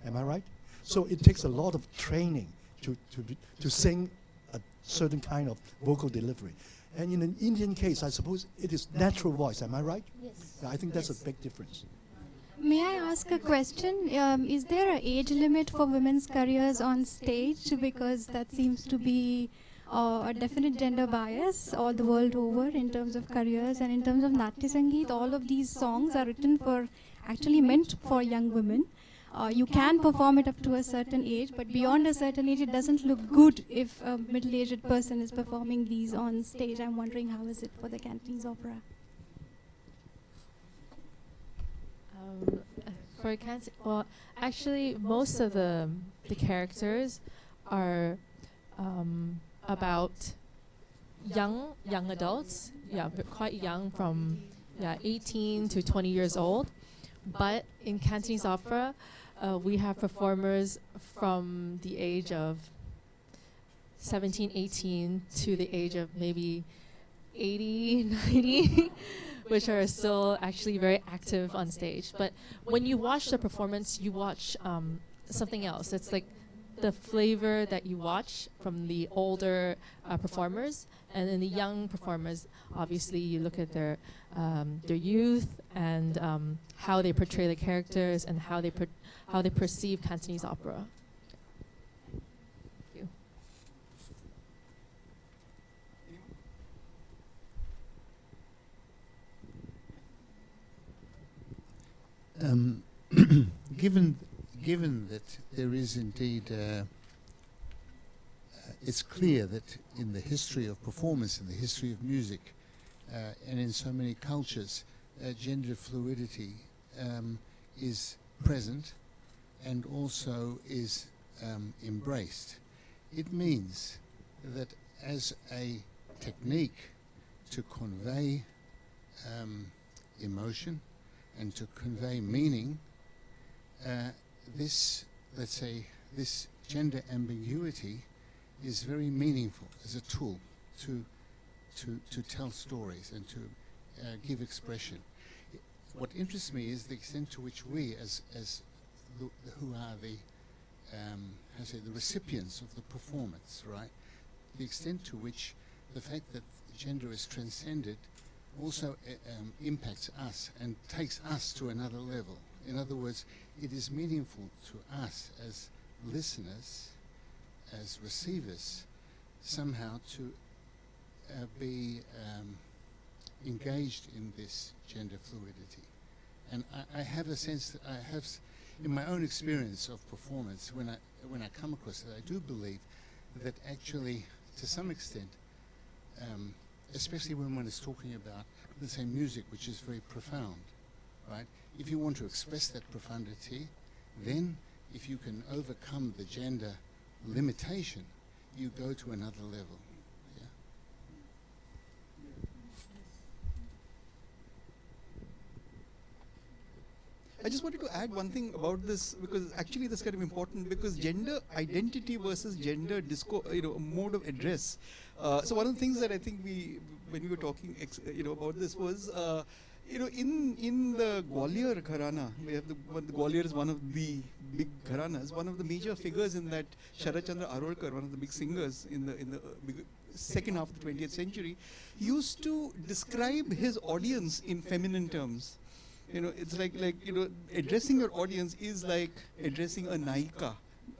Am I right? So it takes a lot of training to sing a certain kind of vocal delivery. And in an Indian case, I suppose it is natural voice. Am I right? Yes. I think that's a big difference. May I ask a question? Is there an age limit for women's careers on stage? Because that seems to be a definite gender bias all the world over in terms of careers. And in terms of Natya Sangeet, all of these songs are written for, actually meant for young women. You can perform it up to a certain age, but beyond a certain age, it doesn't look good if a middle-aged person is performing these on stage. I'm wondering, how is it for the Cantonese opera? For Canton, well, actually, most of the characters are about young adults. Yeah, quite young, from 18 to 20 years old. But in Cantonese opera, we have performers from the age of 17, 18 to the age of maybe 80, 90, which are still actually very active on stage. But when you watch the performance, you watch something else. It's like the flavor that you watch from the older performers, and then the young performers, obviously you look at their youth and how they portray the characters and how they perceive Cantonese opera. Thank you. Given that there is indeed, it's clear that in the history of performance, in the history of music, and in so many cultures, gender fluidity is present and also is embraced. It means that as a technique to convey emotion and to convey meaning, this, let's say, this gender ambiguity is very meaningful as a tool to tell stories and to give expression. What interests me is the extent to which we, as who are the the recipients of the performance, right? The extent to which the fact that gender is transcended also impacts us and takes us to another level. In other words, it is meaningful to us as listeners, as receivers, somehow to be engaged in this gender fluidity. And I have a sense that I have, in my own experience of performance, when I come across it, I do believe that actually, to some extent, especially when one is talking about, let's say, music, which is very profound, right? If you want to express that profundity, then if you can overcome the gender limitation, you go to another level. Yeah. I just wanted to add one thing about this, because actually this is kind of important, because gender identity versus gender mode of address. So one of the things that I think when we were talking about this was in the Gwalior Gharana, we have the Gwalior is one of the big gharanas. One of the major figures in that, Sharat Chandra Arolkar, one of the big singers in the second half of the 20th century, used to describe his audience in feminine terms. It's like addressing your audience is like addressing a naika,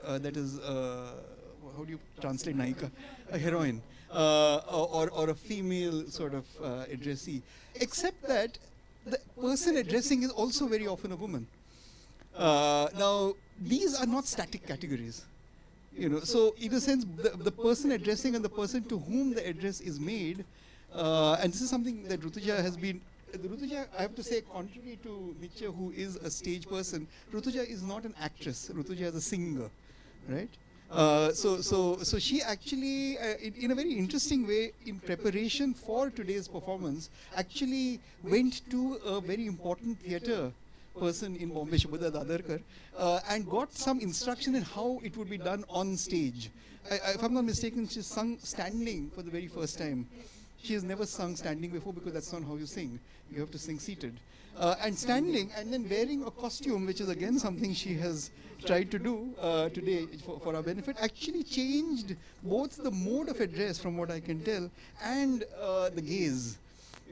that is how do you translate naika? A heroine, or a female sort of addressee. Except that the person addressing is also very often a woman. Now, these are not static categories. So in a sense, the person addressing and the person to whom the address is made, and this is something that Rutuja has been. Rutuja, I have to say, contrary to Mitche, who is a stage person, Rutuja is not an actress. Rutuja is a singer, right? So she actually, in a very interesting way, in preparation for today's performance, actually went to a very important theatre person in Bombay, Shubhada Dadarkar, and got some instruction in how it would be done on stage. If I'm not mistaken, she sung standing for the very first time. She has never sung standing before, because that's not how you sing. You have to sing seated. And standing and then wearing a costume, which is again something she has tried to do today for our benefit, actually changed both the mode of address, from what I can tell, and the gaze.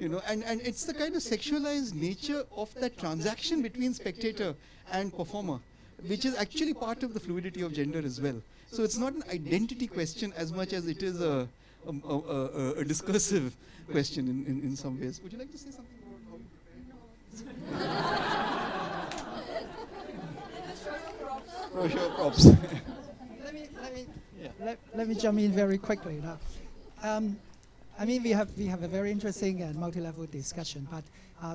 And it's the kind of sexualized nature of that transaction between spectator and performer, which is actually part of the fluidity of gender as well. So it's not an identity question as much as it is a discursive question in some ways. Would you like to say something about how you prepare? Sure, props. Let me jump in very quickly now. I mean, we have a very interesting and multi-level discussion, but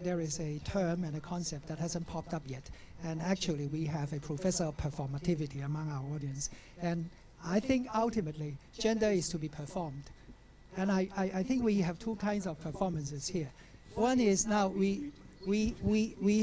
there is a term and a concept that hasn't popped up yet. And actually, we have a professor of performativity among our audience. And I think ultimately, gender is to be performed. And I think we have two kinds of performances here. One is now we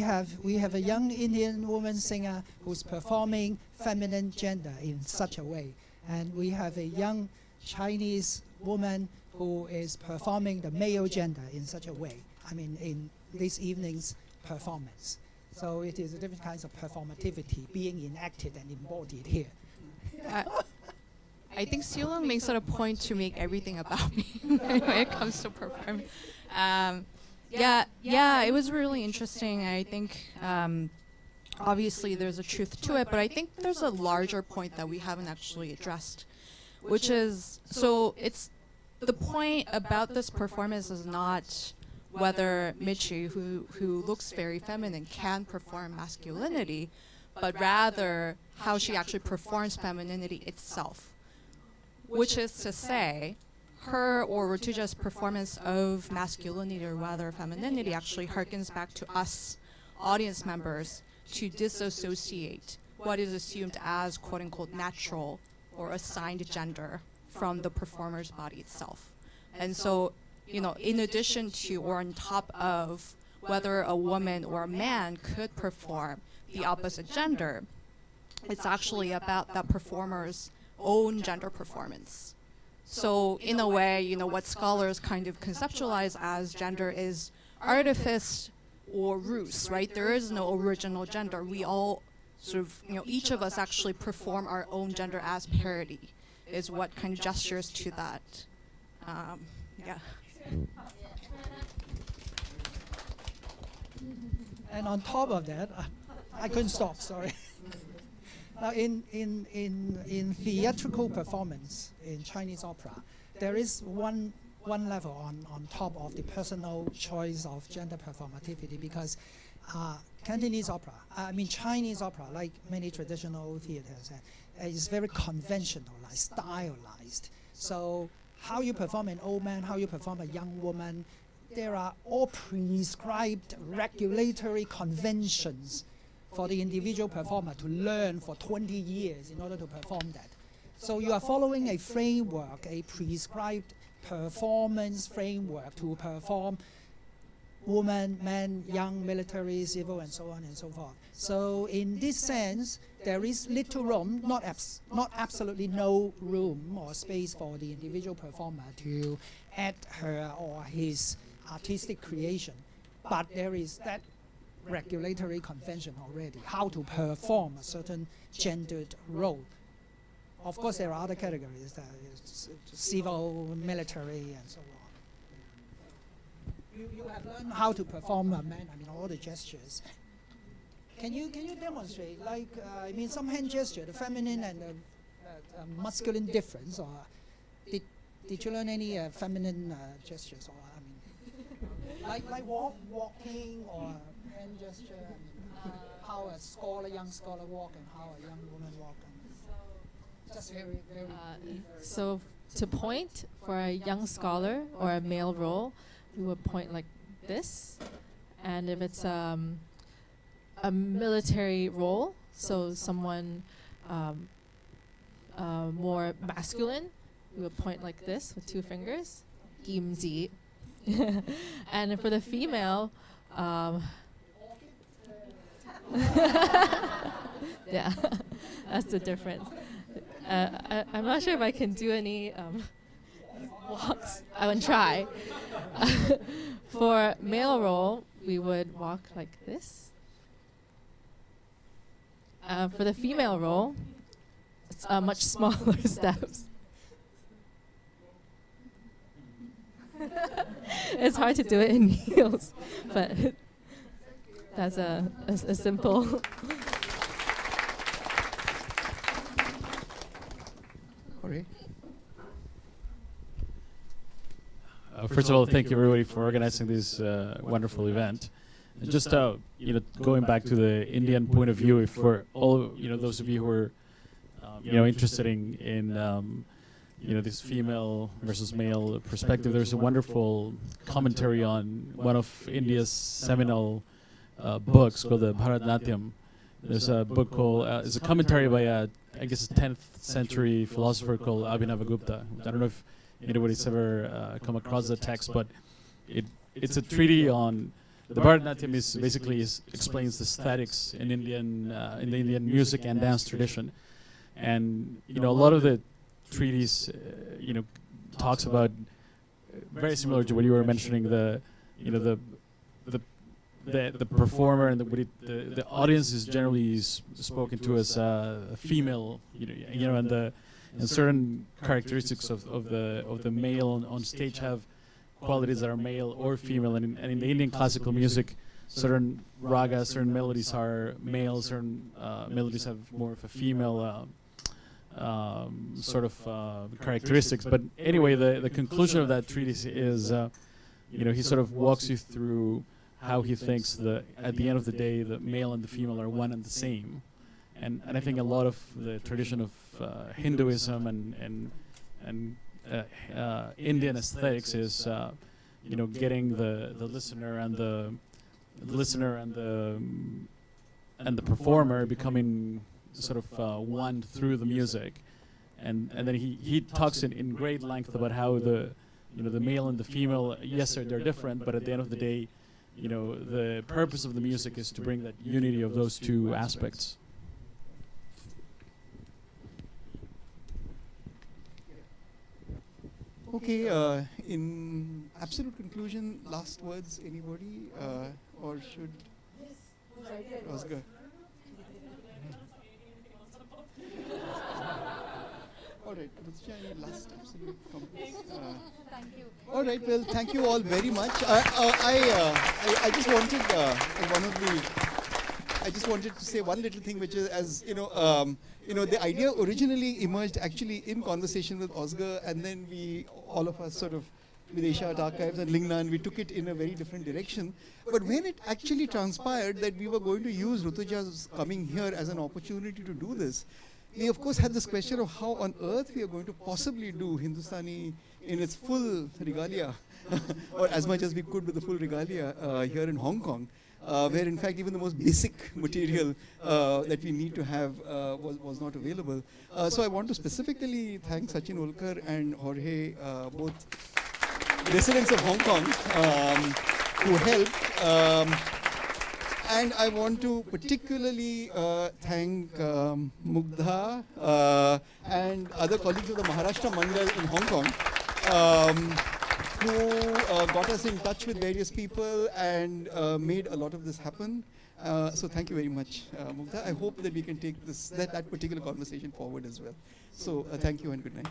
have a young Indian woman singer who's performing feminine gender in such a way. And we have a young Chinese woman who is performing the male gender in such a way. I mean, in this evening's performance. So it is a different kinds of performativity being enacted and embodied here. I think Siu Long makes it a point to make everything about me when it comes to performing. Yeah, it was really interesting. I think obviously there's a truth to it, but I think there's a larger point that we haven't actually addressed, which is, so it's the point about this performance is not whether Michi, who looks very feminine, can perform masculinity, but rather how she actually performs femininity itself. Which is to say, her or Rutuja's performance of masculinity or rather femininity actually harkens back to us, audience members, to disassociate what is assumed as quote-unquote natural or assigned gender from the performer's body itself. And so, in addition to or on top of whether a woman or a man could perform the opposite gender, it's actually about that performer's own gender performance. So in a way, what scholars kind of conceptualize as gender is artifice or ruse, right? There is no original gender. We all sort of, each of us actually perform our own gender as parody, is what kind of gestures to that. Yeah. And on top of that, I couldn't stop, sorry. Now, in theatrical performance in Chinese opera, there is one level on top of the personal choice of gender performativity, because Cantonese opera, Chinese opera, like many traditional theaters, is very conventionalized, stylized. So how you perform an old man, how you perform a young woman, there are all prescribed regulatory conventions for the individual performer to learn for 20 years in order to perform that. So you are following a framework, a prescribed performance framework to perform women, men, young, military, civil, and so on and so forth. So in this sense, there is little room, not absolutely no room or space for the individual performer to add her or his artistic creation. But there is that regulatory convention already, how to perform a certain gendered role. Of course, there are other categories, civil, military, and so on. You have learned how to perform all the gestures. Can you demonstrate, like, some hand gesture, the feminine and the masculine difference, or did you learn any feminine gestures, or like walking or hand gesture, how a young scholar walk and how a young woman walk? Just very, very. So to point for a young scholar or a male role, we would point like this, and if it's a military role, so someone more masculine, we would point like this with 2 fingers, 김지. And for the female, yeah, that's the difference. I'm not sure if I can do any walks. I would try. For male role, we would walk like this. For the female role, it's much smaller steps. It's hard to do it in heels, but that's a simple. First of all, thank you everybody for organizing this wonderful event. And just going back to the Indian point of view, if for all those of you who are interested in this female versus male perspective, there's a wonderful commentary on one of India's seminal books called the Bharatnatyam. There's a book called it's a commentary by a 10th century philosopher called Abhinavagupta. I don't know if anybody's ever come across the text, but it's a treatise on the Bharatnatyam. Explains the aesthetics in the Indian music and dance tradition, and a lot of the treatise talks about very similar to what you were mentioning, the performer and the audience is generally spoken to as a female, and certain characteristics of the male on stage have qualities that are male or female, and in the Indian classical music, certain ragas, certain melodies are male, certain melodies have more of a female characteristics. But anyway, the conclusion of that treatise is, he sort of walks you through how he thinks at the end of the day, the male and the female are one and the same. And I think a lot of the tradition of Hinduism and Indian aesthetics is, getting the listener and the performer becoming sort of one through the music, and then he talks in great length about how the male and the female, yes, they're different, but at the end of the day, the purpose of the music is to bring that unity of those two aspects. Okay, in absolute conclusion, last words, anybody, or should Oscar? All right, any last absolute comments? Thank you. All right, well, thank you all very much. I just wanted I just wanted to say one little thing, which is, the idea originally emerged actually in conversation with Oscar, and then all of us sort of, with Asia Art Archives and Lingnan, we took it in a very different direction. But when it actually transpired that we were going to use Rutuja's coming here as an opportunity to do this, we of course had this question of how on earth we are going to possibly do Hindustani in its full regalia, or as much as we could with the full regalia here in Hong Kong, where in fact even the most basic material that we need to have was not available. So I want to specifically thank Sachin Olkar and Jorge, both residents of Hong Kong, who helped. And I want to particularly thank Mugdha and other colleagues of the Maharashtra Mandal in Hong Kong who got us in touch with various people and made a lot of this happen. So thank you very much, Mugdha. I hope that we can take that particular conversation forward as well. So thank you and good night.